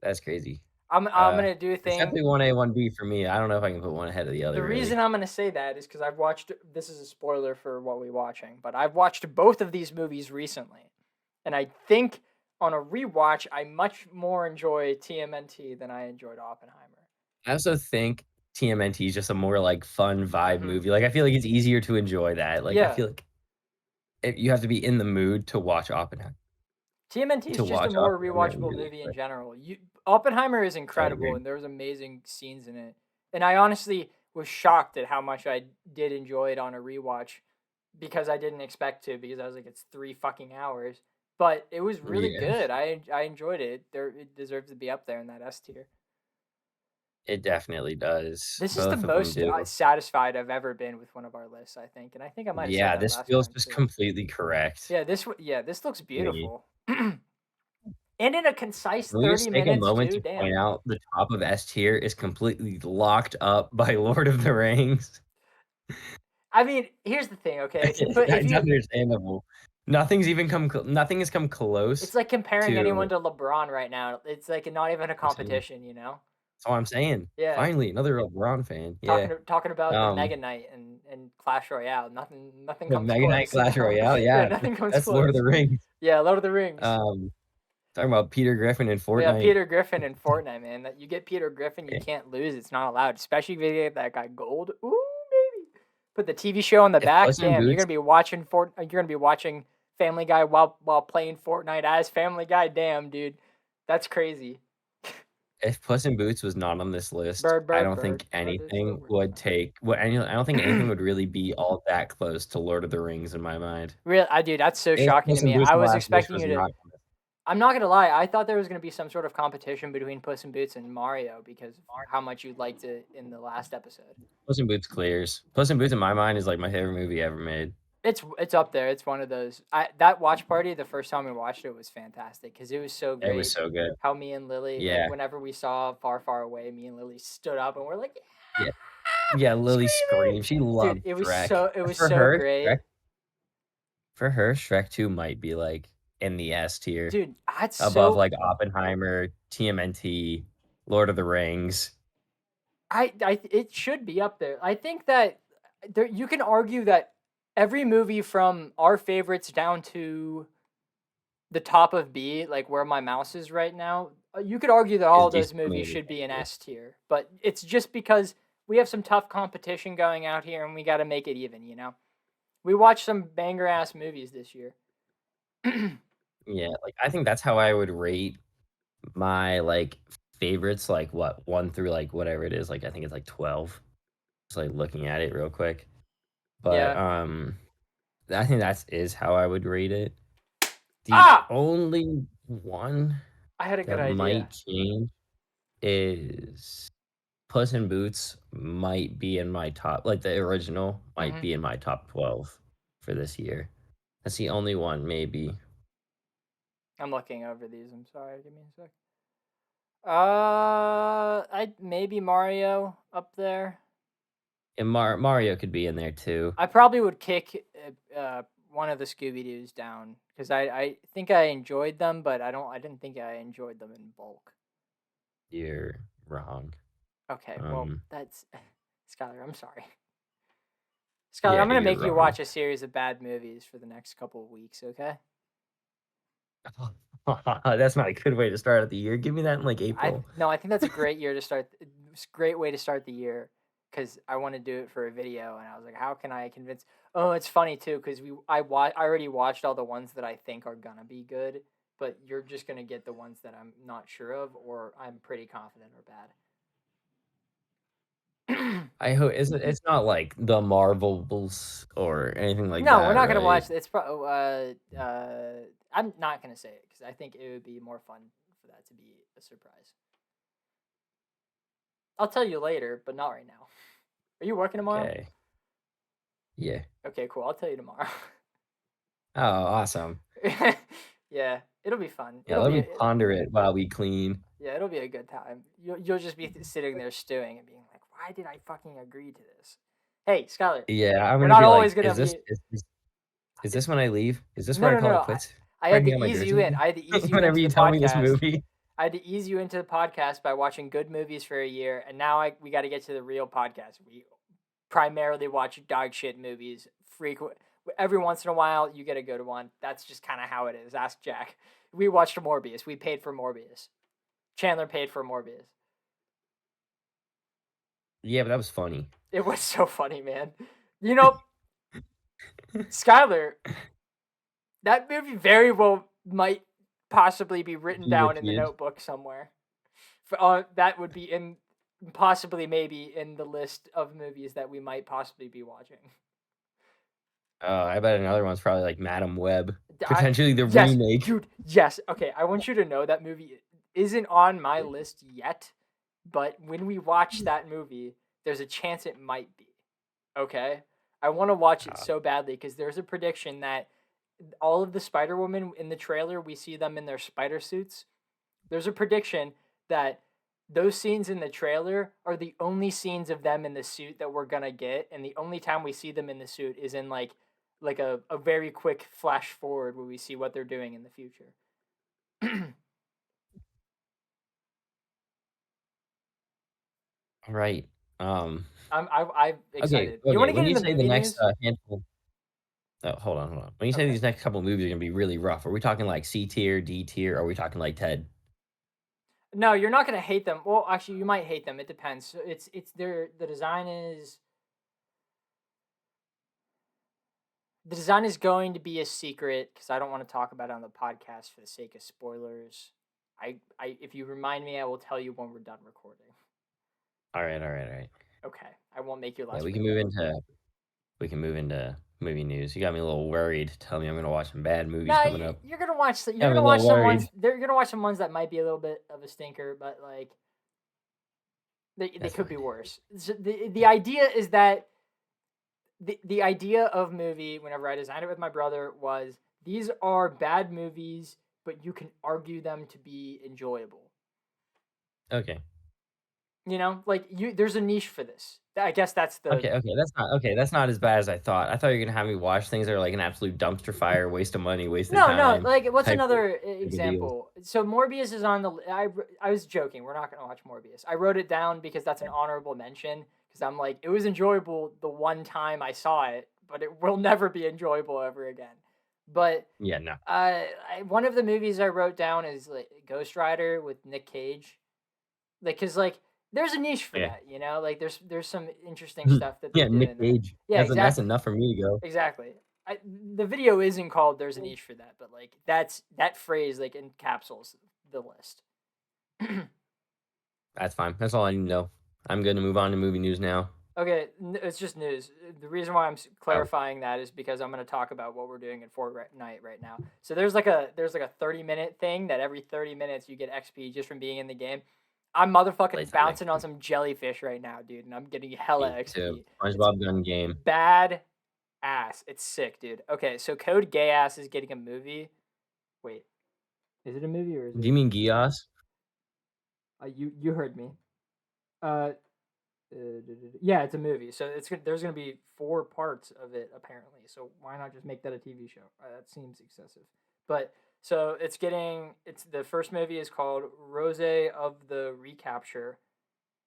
That's crazy. I'm gonna do a It's thing. definitely 1A, 1B for me. I don't know if I can put one ahead of the The other reason really. I'm going to say that is because I've watched. This is a spoiler for what we're watching, but I've watched both of these movies recently, and I think on a rewatch, I much more enjoy TMNT than I enjoyed Oppenheimer. I also think TMNT is just a more like fun vibe Hmm. movie. Like I feel like it's easier to enjoy that. Like I Yeah, feel like you have to be in the mood to watch TMNT is just a more And rewatchable really movie in enjoy it. general. Oppenheimer is I incredible, agree. and there's amazing scenes in it, and I honestly was shocked at how much I did enjoy it on a rewatch because I didn't expect to because I was like it's 3 fucking hours. But it was really Yeah, good. I enjoyed it. It deserves to be up there in that S tier. it definitely does. This is the Both of them most do. satisfied I've ever been with one of our lists, I think, and I think I might have said Yeah, that this last feels time just too. completely correct Yeah, this looks to me. beautiful, and in a concise Can we just 30 take a minutes moment too. to point Damn. out the top of S tier is completely locked up by Lord of the Rings? I mean, here's the thing. Okay, if It's you, understandable. Nothing has come it's close like comparing anyone to to LeBron right now. It's like not even a I'm saying competition, you know? that's all I'm saying. Yeah. Finally, another LeBron fan. Yeah. Talking about the Um, Mega Knight and Clash Royale. Nothing the comes Mega Knight close, you Clash know? Royale, Yeah, yeah, nothing comes that's Lord of close. the Rings. Yeah, Lord of the Rings. Um, talking about Peter Griffin in Yeah, Fortnite. Peter Griffin in Fortnite, man. That you get Peter Griffin, you can't lose. It's not allowed, especially if you get that guy gold. Ooh, baby. Put the TV show on the If back. Puss in Damn, Boots you're gonna be watching Family Guy while playing Fortnite as Family Guy. Damn, dude, that's crazy. if Puss in Boots was not on this list, Bird, I bird, don't bird. think Bird is the anything word. would take what any I don't think anything would really be all that close to Lord of the Rings in my mind. Really, I do. That's so If shocking to Puss in me. Boots: I The was Last Wish expecting was you to. not on this, I'm not gonna lie. I thought there was gonna be some sort of competition between Puss in Boots and Mario because of how much you liked it in the last episode. Puss in Boots clears. Puss in Boots in my mind is, like, my favorite movie ever made. It's up there. It's one of those. That watch party the first time we watched it was fantastic because it was so It was great. so good. How me and Lily, like, Yeah. whenever we saw Far, Far Away, me and Lily stood up and we're like, Yeah. Yeah, yeah, Lily screaming, screamed. She dude. loved It was Shrek. so it was For so her, great, Shrek 2 might be, like, in the S tier dude. That's above, so. like, Oppenheimer, TMNT, Lord of the Rings. It should be up there. I think that there you can argue that every movie from our favorites down to the top of B, like where my mouse is right now, you could argue that Is all those decent for movies me. should be in S tier. But it's just because we have some tough competition going out here, and we got to make it even. We watched some banger ass movies this year. Yeah, like, I think that's how I would rate my, like, favorites, like, what, 1 through, like, whatever it is, like, I think it's, like, 12. Just, like, looking at it real quick. But, Yeah. I think that's is how I would rate it. The Ah, only one I had a good that idea. might change is Puss in Boots might be in my top like, the original might Hmm. be in my top 12 for this year. That's the only one, maybe. I'm looking over these. I'm sorry. Give me a sec. I maybe Mario up there. And Mario could be in there too. I probably would kick one of the Scooby Doo's down because I think I enjoyed them, but I didn't think I enjoyed them in bulk. You're wrong. Okay, well Um, that's Skylar. I'm sorry, Skylar. yeah, I'm gonna you're make you wrong. watch a series of bad movies for the next couple of weeks. Okay. That's not a good way to start out the year. Give me that in, like, April. I think that's a great year to start. It's a great way to start the year because I want to do it for a video, and I was like, how can I convince? Oh, it's funny too because I already watched all the ones that I think are gonna be good, but you're just gonna get the ones that I'm not sure of or I'm pretty confident are bad. I hope it's not like the Marvels or anything like No, we're that, not gonna right? watch. It's I'm not gonna say it because I think it would be more fun for that to be a surprise. I'll tell you later, but not right now. Are you working tomorrow? Okay. Yeah. Okay, cool. I'll tell you tomorrow. Oh, awesome. Yeah, it'll be fun. Yeah, let me ponder it while we clean. Yeah, it'll be a good time. You'll just be sitting there stewing and being like, "Why did I fucking agree to this?" Hey, Skylar, Yeah, I'm we're gonna not be always like, gonna "Is this be. is this when I leave? Is this No, where I no, no, call no. it I, quits? I Where I had to hang out my ease you jersey?" in. I had to ease you Whenever into you the tell me this podcast. movie. I had to ease you into the podcast by watching good movies for a year, and now we got to get to the real podcast. We primarily watch dog shit movies frequent. Every once in a while, you get a good one. That's just kind of how it is. Ask Jack. We watched Morbius. We paid for Morbius. Chandler paid for Morbius. Yeah, but that was funny. It was so funny, man. You know, Skylar, that movie very well might possibly be written Be down in the repeated. notebook somewhere. That would be in possibly maybe in the list of movies that we might possibly be watching. Oh, I bet another one's probably like Madam Web, I, potentially the yes, remake. dude, yes. Okay, I want you to know that movie isn't on my list yet, but when we watch that movie, there's a chance it might be. Okay? I want to watch it Uh, so badly because there's a prediction that all of the Spider Woman in the trailer, we see them in their spider suits. There's a prediction that those scenes in the trailer are the only scenes of them in the suit that we're gonna get, and the only time we see them in the suit is in like a very quick flash forward where we see what they're doing in the future. right. I'm Okay, excited. You want okay. to get When you into say the movie next news? handful, oh, hold on. When you say Okay. these next couple movies are gonna be really rough, are we talking like C tier, D tier, or are we talking like Ted? No, you're not gonna hate them. Well, actually, you might hate them. It depends. So it's the design is going to be a secret because I don't want to talk about it on the podcast for the sake of spoilers. if you remind me, I will tell you when we're done recording. All right, all right, all right. Okay, I won't make your Yeah, last week. we can move into movie news. You got me a little worried. Tell me I'm gonna watch some bad movies No, coming up. you're gonna watch. You're Got me a gonna watch little some worried. ones. You're gonna watch some ones that might be a little bit of a stinker, but like they That's could be fine. worse. So the idea is that the idea of movie, whenever I designed it with my brother, was these are bad movies, but you can argue them to be enjoyable. Okay. You know, like there's a niche for this. I guess that's the Okay. That's not as bad as I thought. I thought you were gonna have me watch things that are like an absolute dumpster fire, waste of money, waste of no. time Like, what's type another of deals. example? So Morbius is on the. I was joking. We're not gonna watch Morbius. I wrote it down because that's an honorable mention. Because I'm like, it was enjoyable the one time I saw it, but it will never be enjoyable ever again. But Yeah, no. one of the movies I wrote down is like Ghost Rider with Nick Cage. Like, cause like there's a niche for Yeah. that, you know. Like there's some interesting stuff that they Yeah, do Nick in that. Cage. Yeah, That's exactly, enough for me to go. exactly. The video isn't called "There's a niche for that," but like that phrase like encapsulates the list. That's fine. That's all I need to know. I'm gonna move on to movie news now. Okay, it's just news. The reason why I'm Oh, clarifying that is because I'm going to talk about what we're doing in Fortnite right now. So there's like a 30-minute thing that every 30 minutes you get XP just from being in the game. I'm play motherfucking something. bouncing on some jellyfish right now, dude, and I'm getting hella Me too. XP. It's SpongeBob gun game. bad ass. It's sick, dude. Okay, so Code Gay Ass is getting a movie. Wait, is it a movie or is Do it? you mean Gios? You heard me. Uh, yeah, it's a movie. So there's gonna be 4 parts of it apparently. So why not just make that a TV show? That seems excessive. But so it's the first movie is called Rose of the Recapture,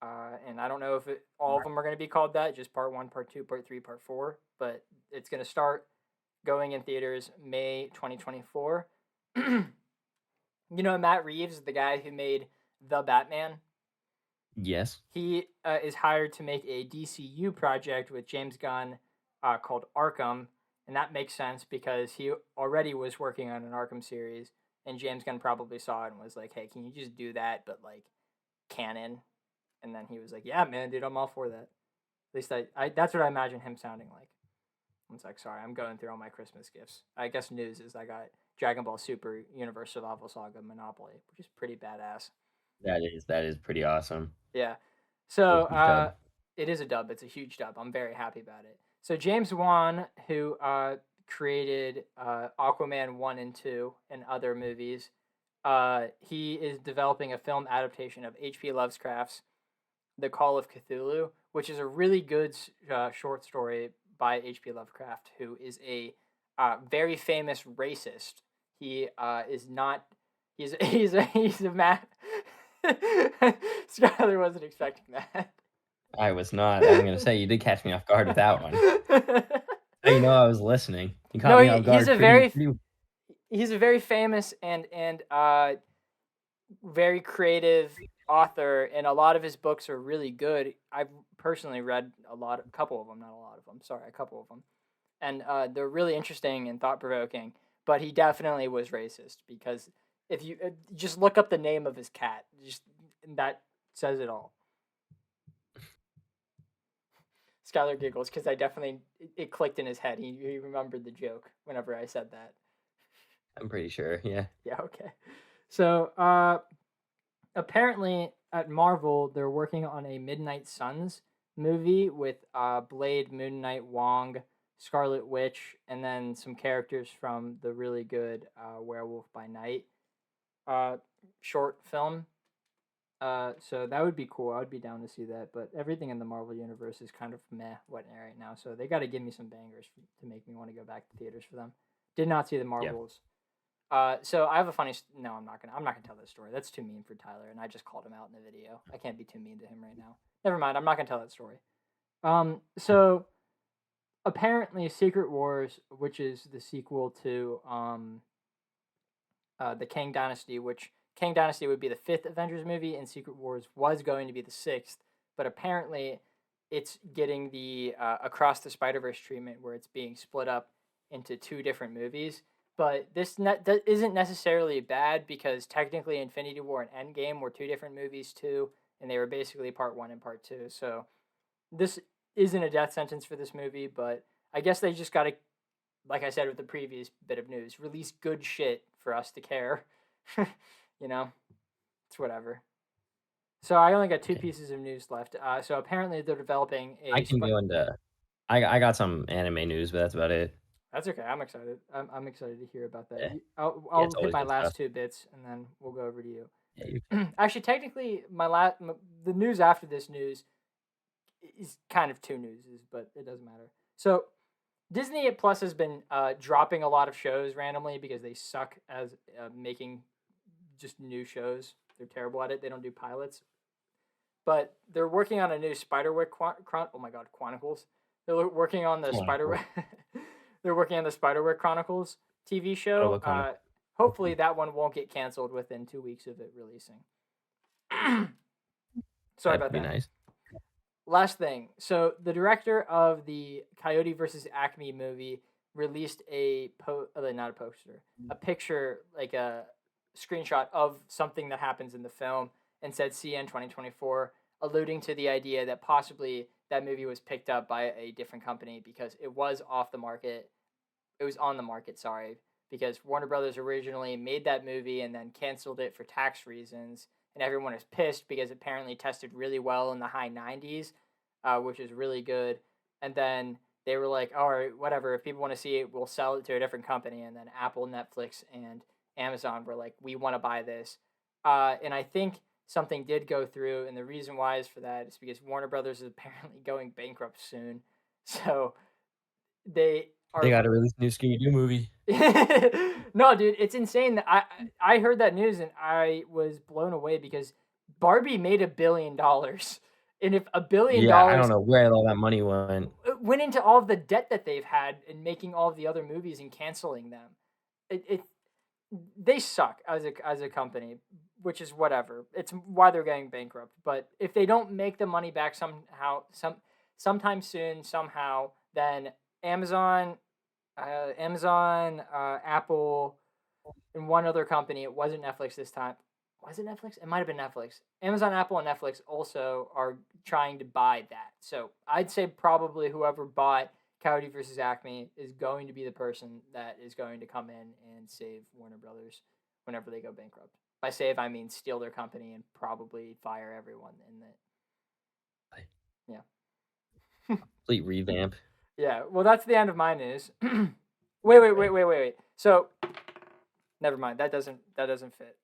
and I don't know if all of them are gonna be called that. Just part 1, part 2, part 3, part 4. But it's gonna start going in theaters May 2024. Matt Reeves, the guy who made The Batman. Yes. He is hired to make a DCU project with James Gunn called Arkham, and that makes sense because he already was working on an Arkham series, and James Gunn probably saw it and was like, "Hey, can you just do that, but like canon?" And then he was like, "Yeah, man, dude, I'm all for that." At least I that's what I imagine him sounding like. It's like, sorry, I'm going through all my Christmas gifts. I guess news is I got Dragon Ball Super Universe Survival Saga Monopoly, which is pretty badass. That is pretty awesome. Yeah. So Huge dub. it is a dub. It's a huge dub. I'm very happy about it. So James Wan, who created Aquaman 1 and 2 and other movies, he is developing a film adaptation of H.P. Lovecraft's The Call of Cthulhu, which is a really good short story by H.P. Lovecraft, who is a very famous racist. He is not. He's a man. Skylar wasn't expecting that. I was not. I was gonna say you did catch me off guard with that one. How you know I was listening? You caught No, me off guard pretty. he's a very famous and very creative author, and a lot of his books are really good. I've personally read a couple of them, not a lot of them. Sorry, a couple of them, and they're really interesting and thought provoking. But he definitely was racist because if you just look up the name of his cat, just that says it all. Skylar giggles because it clicked in his head. He remembered the joke whenever I said that. I'm pretty sure. Yeah. Yeah, okay. So apparently at Marvel they're working on a Midnight Suns movie with Blade, Moon Knight, Wong, Scarlet Witch, and then some characters from the really good Werewolf by Night short film. So that would be cool. I would be down to see that. But everything in the Marvel universe is kind of meh right now. So they got to give me some bangers to make me want to go back to theaters for them. Did not see the Yeah. Marvels. So I have a funny. No, I'm not gonna tell this story. That's too mean for Tyler, and I just called him out in the video. I can't be too mean to him right now. Never mind. I'm not gonna tell that story. So apparently, Secret Wars, which is the sequel to the Kang Dynasty, which Kang Dynasty would be the 5th Avengers movie, and Secret Wars was going to be the 6th, but apparently, it's getting the Across the Spider-Verse treatment, where it's being split up into 2 different movies. But isn't necessarily bad because technically Infinity War and Endgame were two different movies too, and they were basically part one and part two. So this isn't a death sentence for this movie, but I guess they just got to, like I said with the previous bit of news, release good shit for us to care. you know, it's whatever. So I only got two Okay. pieces of news left. So apparently they're developing I a. can go into I got some anime news, but that's about it. That's okay. I'm excited. I'm excited to hear about that. Yeah. Yeah, I'll it's hit always my good stuff. last two bits and then we'll go over to you. Yeah, you Actually, technically, the news after this news is kind of two newses, but it doesn't matter. So Disney Plus has been dropping a lot of shows randomly because they suck as making just new shows. They're terrible at it. They don't do pilots, but they're working on a new Spiderwick. Oh my God, Chronicles. They're working on the Chronicles. Spiderwick. They're working on the Spiderwick Chronicles TV What show. about Chronicle? Hopefully, that one won't get canceled within 2 weeks of it releasing. Sorry That'd about be that. nice. Last thing. So the director of the Coyote versus Acme movie released not a poster, a picture, like a screenshot of something that happens in the film, and said CN 2024, alluding to the idea that possibly that movie was picked up by a different company because it was off the market. It was on the market, sorry, because Warner Brothers originally made that movie and then canceled it for tax reasons, and everyone is pissed because it apparently tested really well in the high 90s, which is really good. And then they were like, all right, whatever. If people want to see it, we'll sell it to a different company. And then Apple, Netflix, and Amazon were like, we want to buy this. And I think something did go through, and the reason why is for that is because Warner Brothers is apparently going bankrupt soon. So they They are gotta release a new Scooby-Doo movie. no, dude, it's insane. That I heard that news and I was blown away because Barbie made $1 billion, and if a billion Yeah, I don't dollars know where all that money went. went into all of the debt that they've had in making all of the other movies and canceling them, it they suck as a company, which is whatever. It's why they're getting bankrupt. But if they don't make the money back sometime soon somehow, then Amazon Apple, and one other company. It wasn't Netflix this time. Was it Netflix? It might have been Netflix. Amazon, Apple, and Netflix also are trying to buy that. So I'd say probably whoever bought Coyote versus Acme is going to be the person that is going to come in and save Warner Brothers whenever they go bankrupt. By save, I mean steal their company and probably fire everyone in it. Yeah. Complete revamp. Yeah. Well, that's the end of my news. Wait. So never mind. That doesn't fit.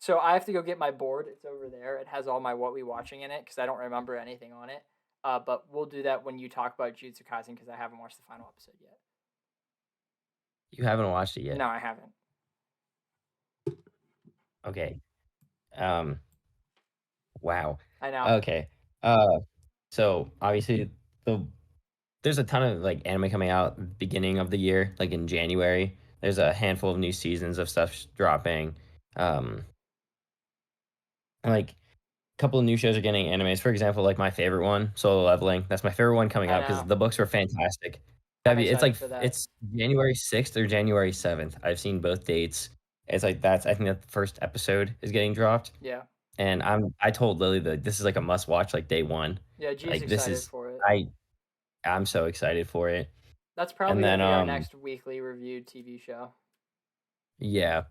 So I have to go get my board. It's over there. It has all my what we watching in it because I don't remember anything on it. But we'll do that when you talk about Jujutsu Kaisen because I haven't watched the final episode yet. You haven't watched it yet. No, I haven't. Okay. Um, wow. I know. Okay. So obviously the there's a ton of like anime coming out beginning of the year, like in January. There's a handful of new seasons of stuff dropping. Um, like a couple of new shows are getting animes. For example, like my favorite one, Solo Leveling. That's my favorite one coming I out because know. the books were fantastic. I'm It's excited like for that. it's January 6th or January 7th. I've seen both dates. It's like that's I think that the first episode is getting dropped. Yeah. And I told Lily that this is like a must watch like day one. Yeah. G's Like this excited is for it. I'm so excited for it. That's And probably gonna then be our next weekly reviewed TV show. yeah,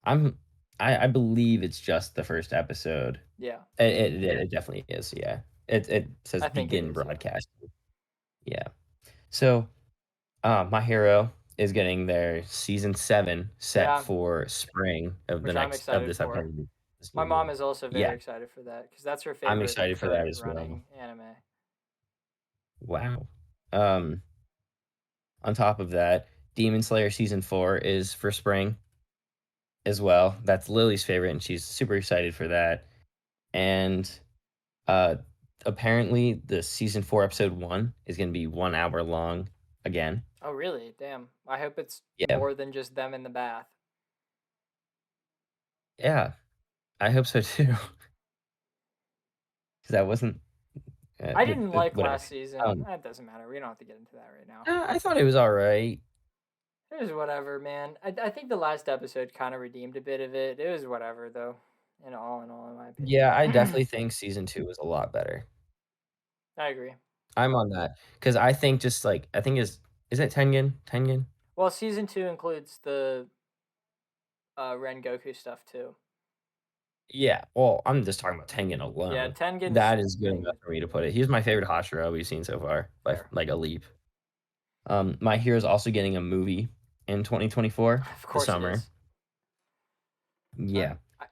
I'm I believe it's just the first episode. Yeah. It definitely is. Yeah. It says I think it begin is. Yeah. broadcast. Yeah. So, My Hero is getting their season 7 set Yeah. for spring of Which I'm excited this for. upcoming My school mom year. is also Yeah, very excited for that because that's her I'm favorite excited for that current as well. running anime. Wow. Um, on top of that, Demon Slayer season 4 is for spring as well. That's Lily's favorite, and she's super excited for that. And uh, apparently, the season 4 episode 1 is going to be 1 hour long again. Oh, really? Damn. I hope it's Yeah, more than just them in the bath. yeah, I hope so too. Because that wasn't I didn't like whatever. last season. That doesn't matter. We don't have to get into that right now. I thought it was all right. It was whatever, man. I think the last episode kind of redeemed a bit of it. It was whatever though. In all, in my Yeah, opinion. I definitely think season 2 was a lot better. I agree. I'm on that because I think just, like I think is it Tengen? Tengen? Well, season 2 includes the Ren Goku stuff too. Yeah, well, I'm just talking about Tengen Yeah, alone. Tengen's That is good enough Tengen. for me to put it. He's my favorite Hashira we've seen so far by, Fair. like, a leap. My Hero is also getting a movie in 2024, Of the course it summer. is. Yeah, I,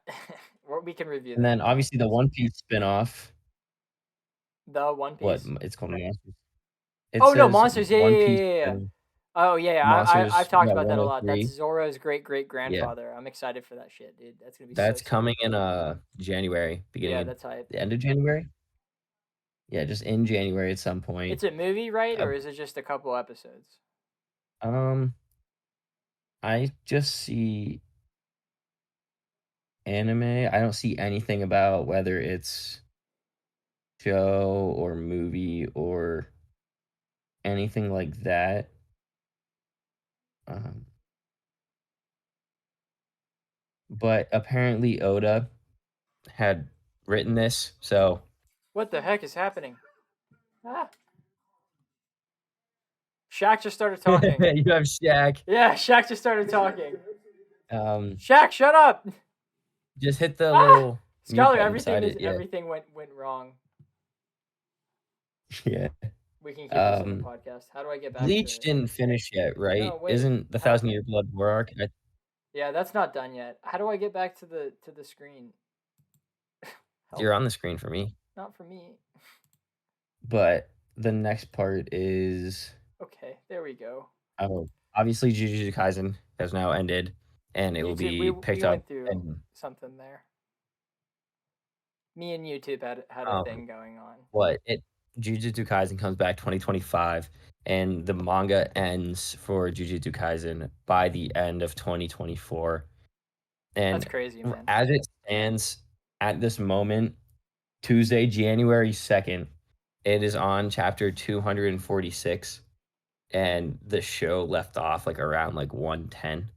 we can review and that then, when it obviously, the comes. One Piece spinoff, The One what Piece. it's called Monsters. It Oh no, says Monsters. Yeah, One yeah, Piece yeah, yeah. and Oh yeah, yeah. I've Monsters, talked yeah, about that a lot. That's 103. Zoro's great Yeah, grandfather. I'm excited for that shit, dude. That's gonna be so that's sick. coming in, January, beginning Yeah, of that's hype. the end of January? Yeah, just in January at some point. It's a movie, right, Uh, or is it just a couple episodes? um, I just see anime. I don't see anything about whether it's show or movie or anything like that. Um, but apparently Oda had written this, so What the heck is happening? Ah, Shaq just started talking. you have Shaq. Yeah, Shaq just started talking. Um, Shaq, shut up. just hit the Ah, little mute Skylar, button beside it. Yeah, everything went wrong. yeah. We can keep this in the Um, podcast. How do I get back Bleach to? didn't finish yet, No, right? wait. Isn't the How? Thousand Year Blood War arc? Yeah, that's not done yet. How do I get back to the screen? Help. You're on the screen for me. Not for me. But the next part is Okay, there we go. obviously Jujutsu Kaisen has now ended, and it will YouTube. be We picked up went through in something there. Me and YouTube had a um thing going on. what it Jujutsu Kaisen comes back 2025, and the manga ends for Jujutsu Kaisen by the end of 2024. That's And crazy, man. as it stands at this moment, Tuesday, January 2nd, it is on chapter 246, and the show left off like around like 110.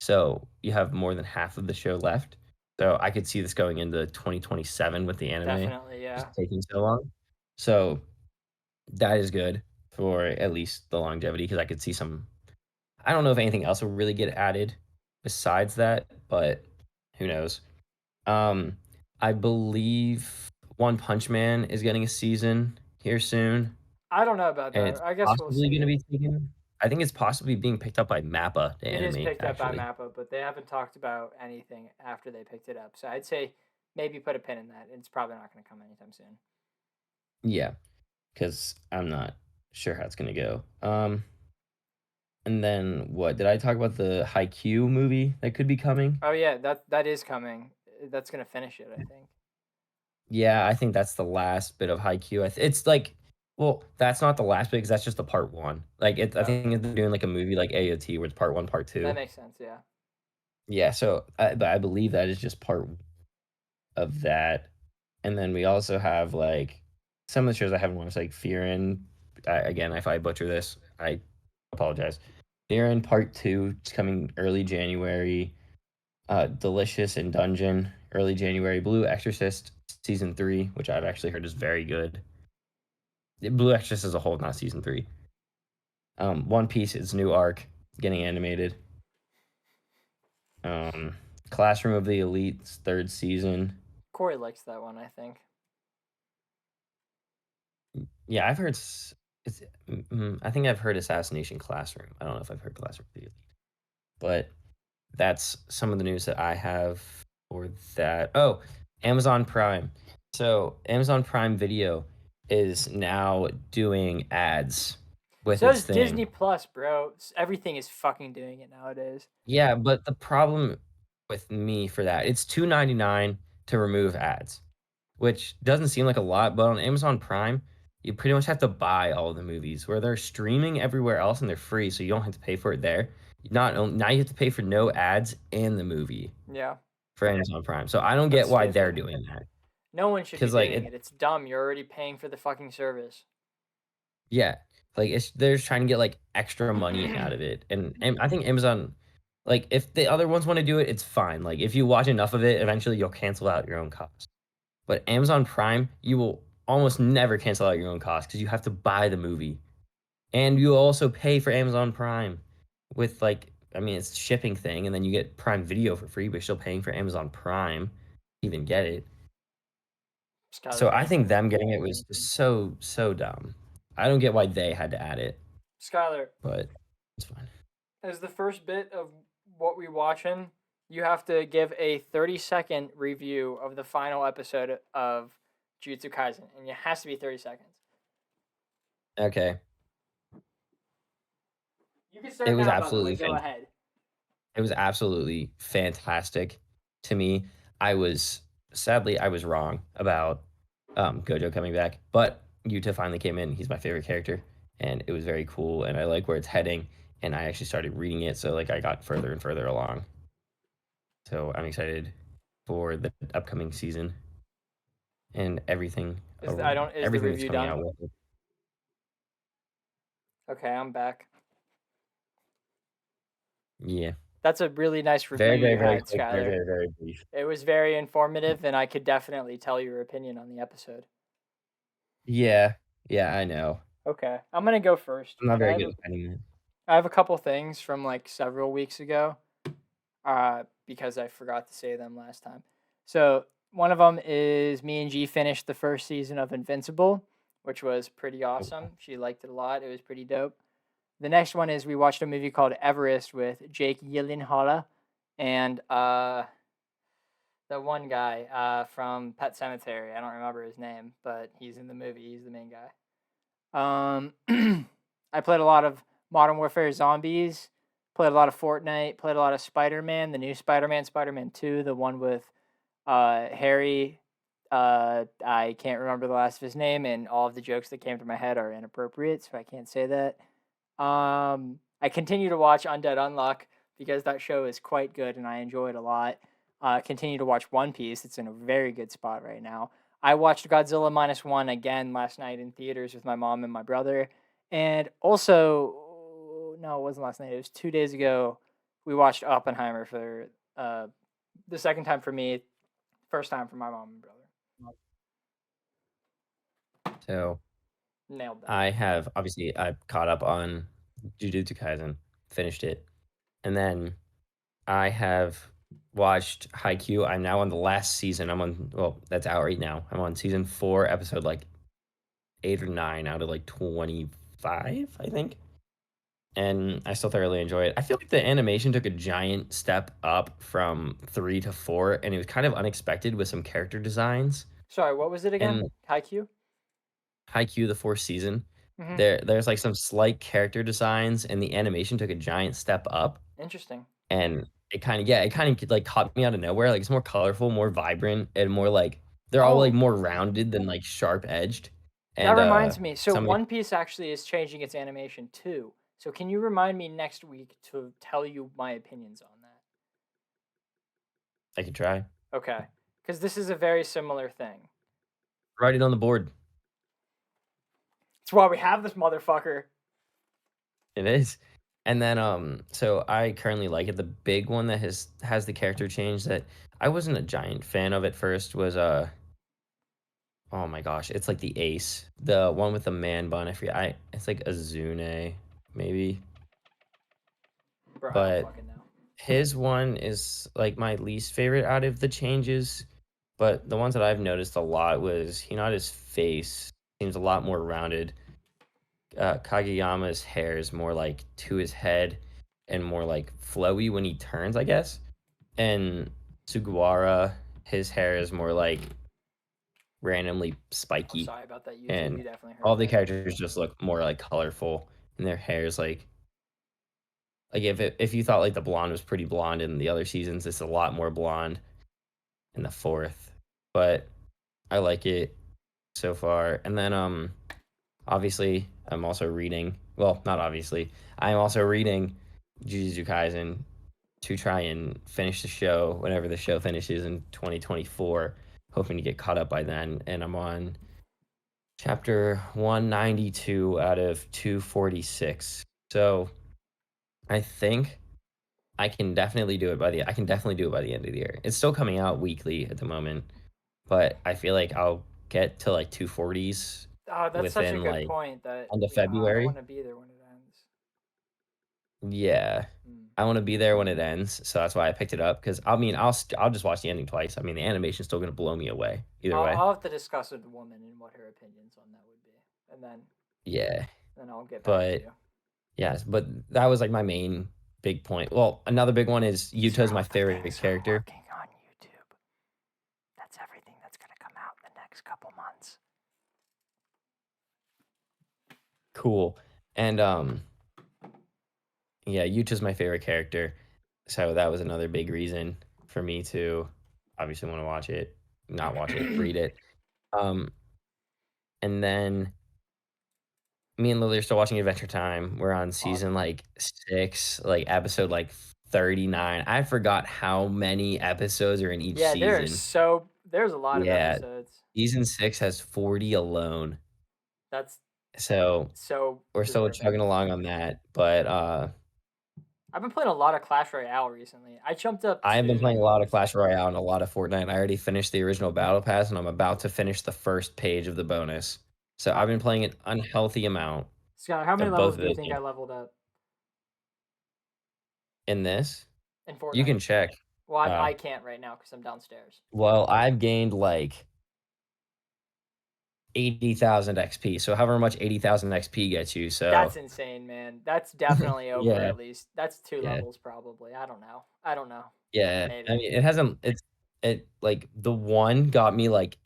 So you have more than half of the show left. So I could see this going into 2027 with the anime Definitely, just yeah. taking so long. So that is good for at least the longevity because I could see some. I don't know if anything else will really get added besides that, but who knows? Um, I believe One Punch Man is getting a season here soon, I don't know about and that. it's I guess we'll possibly see. gonna be taken. I think it's possibly being picked up by MAPPA, the It is anime, picked up by actually. Mappa, but they haven't talked about anything after they picked it up. So I'd say maybe put a pin in that. It's probably not going to come anytime soon. Yeah, because I'm not sure how it's gonna go. And then what? Did I talk about the Haikyuu movie that could be coming? Oh yeah, that is coming. That's going to finish it, I think. Yeah, I think that's the last bit of Haikyuu. It's like, well, that's not the last bit because that's just the part one. Like, I Oh, think they're doing like a movie like AOT where it's part one, part that two. makes sense. Yeah. Yeah, so but I believe that is just part of that. And then we also have like some of the shows I haven't watched, like Fear in. Again, if I butcher this, I apologize. Fear in Part Two is coming early January. Delicious and Dungeon early January. Blue Exorcist season three, which I've actually heard is very good. Blue Exorcist as a whole, not season three. One Piece, its new arc, getting animated. Um, Classroom of the Elite's third season. Corey likes that one, I think. Yeah, I've heard. I think I've heard Assassination Classroom. I don't know if I've heard Classroom of the Elite, but that's some of the news that I have for that. Oh, Amazon Prime. So Amazon Prime Video is now doing ads with So its is Disney thing. Plus, bro. Everything is fucking doing it nowadays. Yeah, but the problem with me for that, it's $2.99 to remove ads, which doesn't seem like a lot, but on Amazon Prime, you pretty much have to buy all the movies where they're streaming everywhere else and they're free, so you don't have to pay for it there. Now you have to pay for no ads and the movie Yeah, for Amazon Prime. So I don't that's get why they're stupid. doing that. No one should be Because like doing it it. It's dumb. You're already paying for the fucking service. yeah. Like, they're just trying to get, like, extra money out of it, and I think Amazon like, if the other ones wanna do it, it's fine, like, if you watch enough of it, eventually you'll cancel out your own cost. But Amazon Prime, you will almost never cancel out your own cost because you have to buy the movie, and you also pay for Amazon Prime with, like I mean, it's a shipping thing, and then you get Prime Video for free, but you're still paying for Amazon Prime to even get it. Skylar, So I thank think you. them getting it was just so, so dumb. I don't get why they had to add it, Skylar, but it's fine. as the first bit of what we watching, you have to give a 30-second review of the final episode of Jujutsu Kaisen, and it has to be 30 seconds. Okay. You can It start was now, by the way. absolutely Go fan ahead. it was absolutely fantastic to me. I was sadly, I was wrong about, Gojo coming back, but Yuta finally came in. He's my favorite character, and it was very cool, and I like where it's heading, and I actually started reading it, so, like, I got further and further along. So I'm excited for the upcoming season and Is the everything that's review coming done? out with it. Okay, I'm back. Yeah. That's a really nice review Very, very, you very had, quick, very, Skylar. very, very brief. It was very informative, and I could definitely tell your opinion on the episode. Yeah. Yeah, I know. Okay, I'm gonna go first, I'm not and very good at editing it. I have a couple things from like several weeks ago, because I forgot to say them last time. So one of them is me and G finished the first season of Invincible, which was pretty awesome. She liked it a lot. It was pretty dope. The next one is we watched a movie called Everest with Jake Gyllenhaal and the one guy from Pet Cemetery. I don't remember his name, but he's in the movie. He's the main guy. I played a lot of Modern Warfare Zombies. Played a lot of Fortnite. Played a lot of Spider-Man, the new Spider-Man, Spider-Man 2, the one with Harry. I can't remember the last of his name, and all of the jokes that came to my head are inappropriate, so I can't say that. I continue to watch Undead Unluck because that show is quite good and I enjoy it a lot. Continue to watch One Piece. It's in a very good spot right now. I watched Godzilla Minus One again last night in theaters with my mom and my brother. And also, no, it wasn't last night. It was 2 days ago. We watched Oppenheimer for the second time for me, first time for my mom and brother. So Nailed that. I've caught up on Jujutsu Kaisen, finished it, and then I have watched Haikyuu. I'm now on the last season. That's out right now. I'm on season 4, episode like 8 or 9 out of like 25, I think. And I still thoroughly enjoy it. I feel like the animation took a giant step up from 3 to 4, and it was kind of unexpected with some character designs. Sorry, what was it again? And Haikyuu? Haikyuu, the 4th season, Mm-hmm. there's like some slight character designs, and the animation took a giant step up. Interesting. And it kind of like caught me out of nowhere. Like it's more colorful, more vibrant, and more like they're all like Oh, more rounded than like sharp edged. that And reminds me. So some of the, One Piece actually is changing its animation too. So can you remind me next week to tell you my opinions on that? I could try. Okay. Because this is a very similar thing. Write it on the board. That's why we have this motherfucker. It is. And then so I currently like it. The big one that has the character change that I wasn't a giant fan of at first was oh my gosh, it's like the ace. The one with the man bun. I forget. It's like Azune, maybe. Bro, I don't But fucking know. his one is like my least favorite out of the changes. But the ones that I've noticed a lot was Hinata's face seems a lot more rounded. Kageyama's hair is more like to his head and more like flowy when he turns, I guess. And Sugawara, his hair is more like randomly I'm spiky. sorry about that, YouTube. And You definitely heard all the that. characters just look more like colorful, and their hair is like if you thought like the blonde was pretty blonde in the other seasons, it's a lot more blonde in the 4th. But I like it so far. And then obviously I'm also reading. Well, not obviously. I'm also reading Jujutsu Kaisen to try and finish the show whenever the show finishes in 2024, hoping to get caught up by then. And I'm on Chapter 192 out of 246. So, I think I can definitely do it by the end of the year. It's still coming out weekly at the moment, but I feel like I'll get to, like, 240s Oh, that's such a within, good like, point that end of I February. want to be there when it ends. Yeah. Mm. I wanna be there when it ends, so that's why I picked it up. Because I mean, I'll just watch the ending twice. I mean, the animation's still gonna blow me away either way. I'll have to discuss with the woman and what her opinions on that would be, and Yeah, then I'll get back to but you. yes, but that was, like, my main big point. Well, another big one is These are Yuta's my all the favorite things we're character. working on YouTube. That's everything that's gonna come out in the next couple months. Cool, and, yeah, Yuta's my favorite character, so that was another big reason for me to obviously wanna watch it, not watch it, read it. Um, and then me and Lily are still watching Adventure Time. We're on season, Awesome. like, 6, like, episode, like, 39. I forgot how many episodes are in each Yeah, season. there's a lot of Yeah, episodes. season 6 has 40 alone. That's So, so we're still deserving. chugging along on that, but, I've been playing a lot of Clash Royale recently. I jumped up I have been playing a to lot of Clash Royale and a lot of Fortnite. I already finished the original battle pass, and I'm about to finish the first page of the bonus. So, uh, I've been playing an unhealthy amount Scott. How many of both levels of do you those think I games. leveled up In this, in you Fortnite? can check. Well, Uh, I can't right now because I'm downstairs. well, I've gained, like 80,000 XP, so however much 80,000 XP gets you, That's so insane, man. That's definitely over yeah, at least. That's two yeah, levels probably. I don't know. I don't know. yeah. I Maybe. mean, it hasn't like, the 1 got me, like,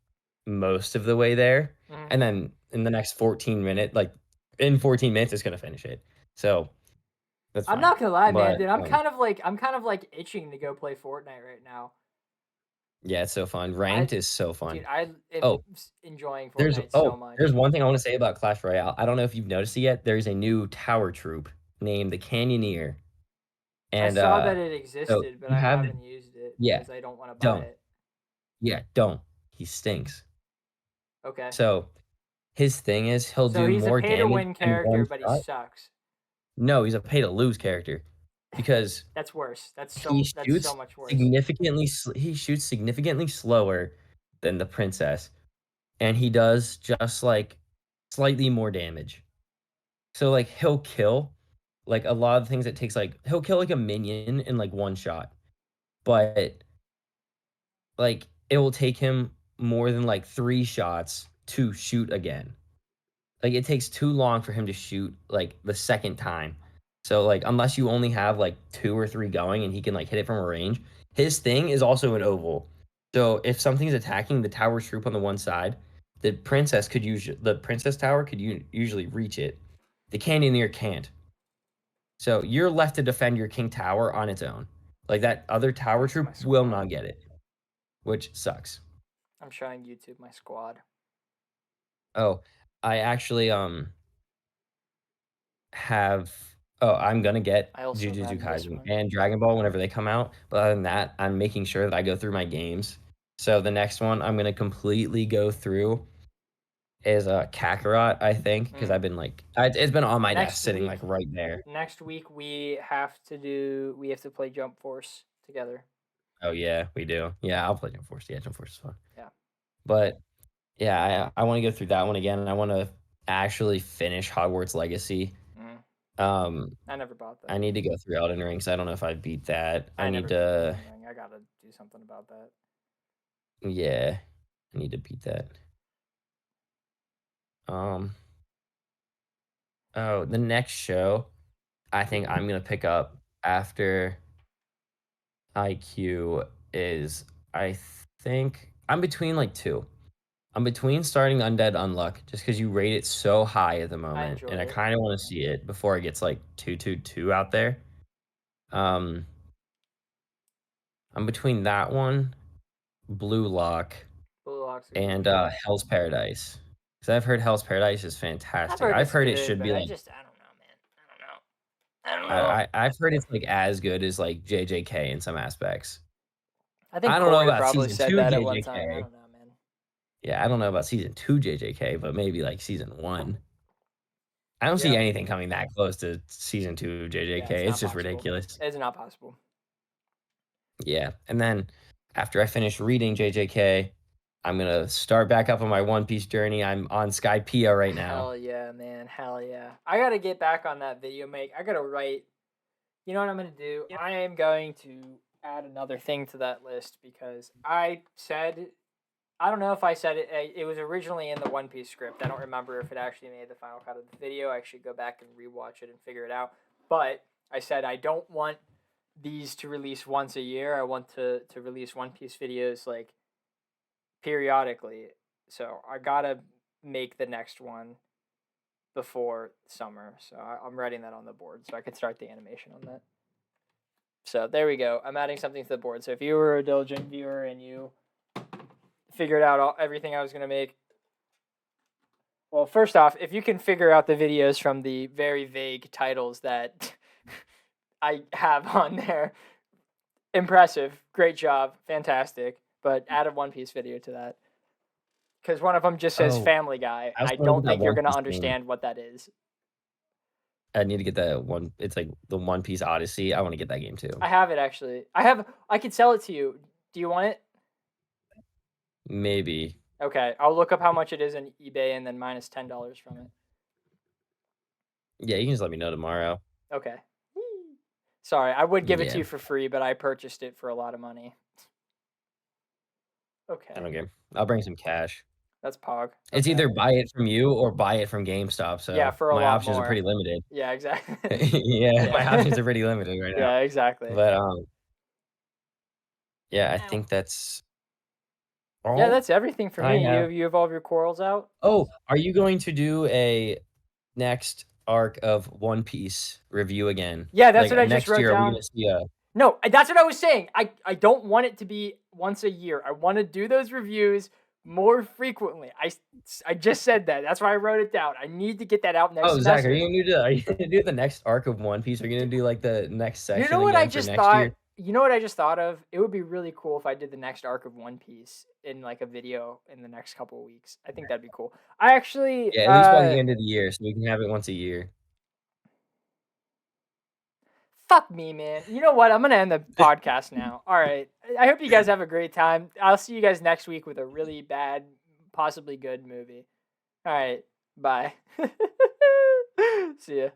most of the way there, Mhm. and then in the next 14 minutes, it's gonna finish it. So, that's I'm fine. not gonna lie, man, But, dude. I'm kind of like itching to go play Fortnite right now. yeah, it's so fun. I, Ranked is so fun. dude, I am Oh, enjoying Fortnite so there's much. one thing I wanna say about Clash Royale. I don't know if you've noticed it yet, there's a new tower troop named the Canyoneer, I and, saw that it so existed, but you I have the haven't used it yeah, because I don't want to buy don't. it. Yeah, don't. He stinks. Okay. So, his thing is he'll So do he's a more pay to damage win in character, one but he shot. sucks. No, he's a pay to lose character because That's worse. he That's so shoots much worse. he shoots significantly slower than the princess, and he does just, like, slightly more damage. So, like, he'll kill, like, a lot of things it takes, like he'll kill, like, a minion in, like, one shot, but, like, it will take him more than, like, 3 shots to shoot again. Like, it takes too long for him to shoot, like, the second time. So, like, unless you only have, like, 2 or 3 going and he can, like, hit it from a range, his thing is also an oval. So, if something's attacking the tower troop on the one side, the princess tower could usually reach it. The cannoneer can't. So, you're left to defend your king tower on its own. Like, that other Let tower me see my troop will squad. not get it, which sucks. I'm showing YouTube my squad. Oh, I actually, have I'm gonna get I also Jujutsu ran this Kaisen one. and Dragon Ball whenever they come out, but other than that, I'm making sure that I go through my games. So the next one I'm gonna completely go through is, Kakarot, I think, because 'cause Mm. I've been, like it's been on my desk Next sitting, like, week, right there. we have to play Jump Force together. Oh, yeah, we do. Yeah, I'll play Jump Force. Yeah, Jump Force is fun. Yeah. But, yeah, I wanna go through that one again, and I wanna actually finish Hogwarts Legacy. Mm. Um, I never bought I that. need to go through Elden Ring 'cause I don't know if I beat that. I I need never beat to Elden Ring. I gotta do something about that. yeah, I need to beat that. Um, oh, the next show I think I'm gonna pick up after IQ is I think I'm between like 2. I'm between starting Undead Unluck just because you rate it so high at the I moment, enjoy and I it. kinda wanna see it before it gets like 2 out there. Um, I'm between that one, Blue Lock, Blue Lock's a good and, show. Hell's Paradise. Because 'Cause I've heard Hell's Paradise is I've fantastic. heard I've it's heard it good, should but be like I don't know, man. I don't know. I don't know. I've heard it's, like, as good as, like, JJK in some aspects. I think I don't know Corey about probably season said 2 that at one time. I JJK. don't know, man. Yeah, I don't know about season 2 JJK, but maybe, like, season 1. I don't see Yeah. anything coming that close to season 2 Yeah, it's JJK, it's not just possible. ridiculous. It's not possible. Yeah, and then after I finish reading JJK, I'm gonna start back up on my One Piece journey. I'm on Skypiea right now. Hell yeah, man. Hell yeah. I gotta get back on that video make. I gotta write. You know what I'm gonna do? I am going to add another thing to that list because I said I don't know if I said it. It was originally in the One Piece script. I don't remember if it actually made the final cut of the video. I should go back and rewatch it and figure it out. But I said I don't want these to release once a year. I want to release One Piece videos like periodically. So I gotta make the next one before summer. So I'm writing that on the board so I can start the animation on that. So there we go. I'm adding something to the board. So if you were a diligent viewer and you figured out everything I was going to make, well, first off, if you can figure out the videos from the very vague titles that I have on there, impressive, great job, fantastic. But add a One Piece video to that. Because one of them just says Oh, Family Guy, I and also I wanna don't get that think you're One going to Piece game. understand what that is. I need to get that one it's like the One Piece Odyssey, I wanna get that game too. I have it actually. I could sell it to you. Do you want it? Maybe. Okay, I'll look up how much it is on eBay and then minus $10 from it. Yeah, you can just let me know tomorrow. Okay. Sorry, I would give it to Yeah, you for free, but I purchased it for a lot of money. I Okay, don't care. I'll bring some cash. that's Pog. It's Okay. either buy it from you or buy it from GameStop, Yeah, so for a my lot options are more. pretty limited. Yeah, exactly. Yeah, my Yeah. options are pretty limited right now. Yeah, exactly. But, yeah, I Ow. think that's Yeah, all that's everything for I me. have. You have all of your corals out? Oh, are you going to do a next arc of One Piece review again? Yeah, that's Like, what I just next wrote year, are we down. gonna see a No, that's what I was saying. I don't want it to be once a year. I want to do those reviews more frequently. I just said that. That's why I wrote it down. I need to get that out next Oh, Zach, semester. are you gonna do the next arc of One Piece? Are you gonna do, like, the next You section know what I again for just next thought? year? You know what I just thought of? It would be really cool if I did the next arc of One Piece in like a video in the next couple of weeks. I think that'd be cool. I actually Yeah, at least by the end of the year, so we can have it once a year. fuck me, man. You know what? I'm gonna end the podcast now. All right. I hope you guys have a great time. I'll see you guys next week with a really bad, possibly good movie. All right. Bye. See ya.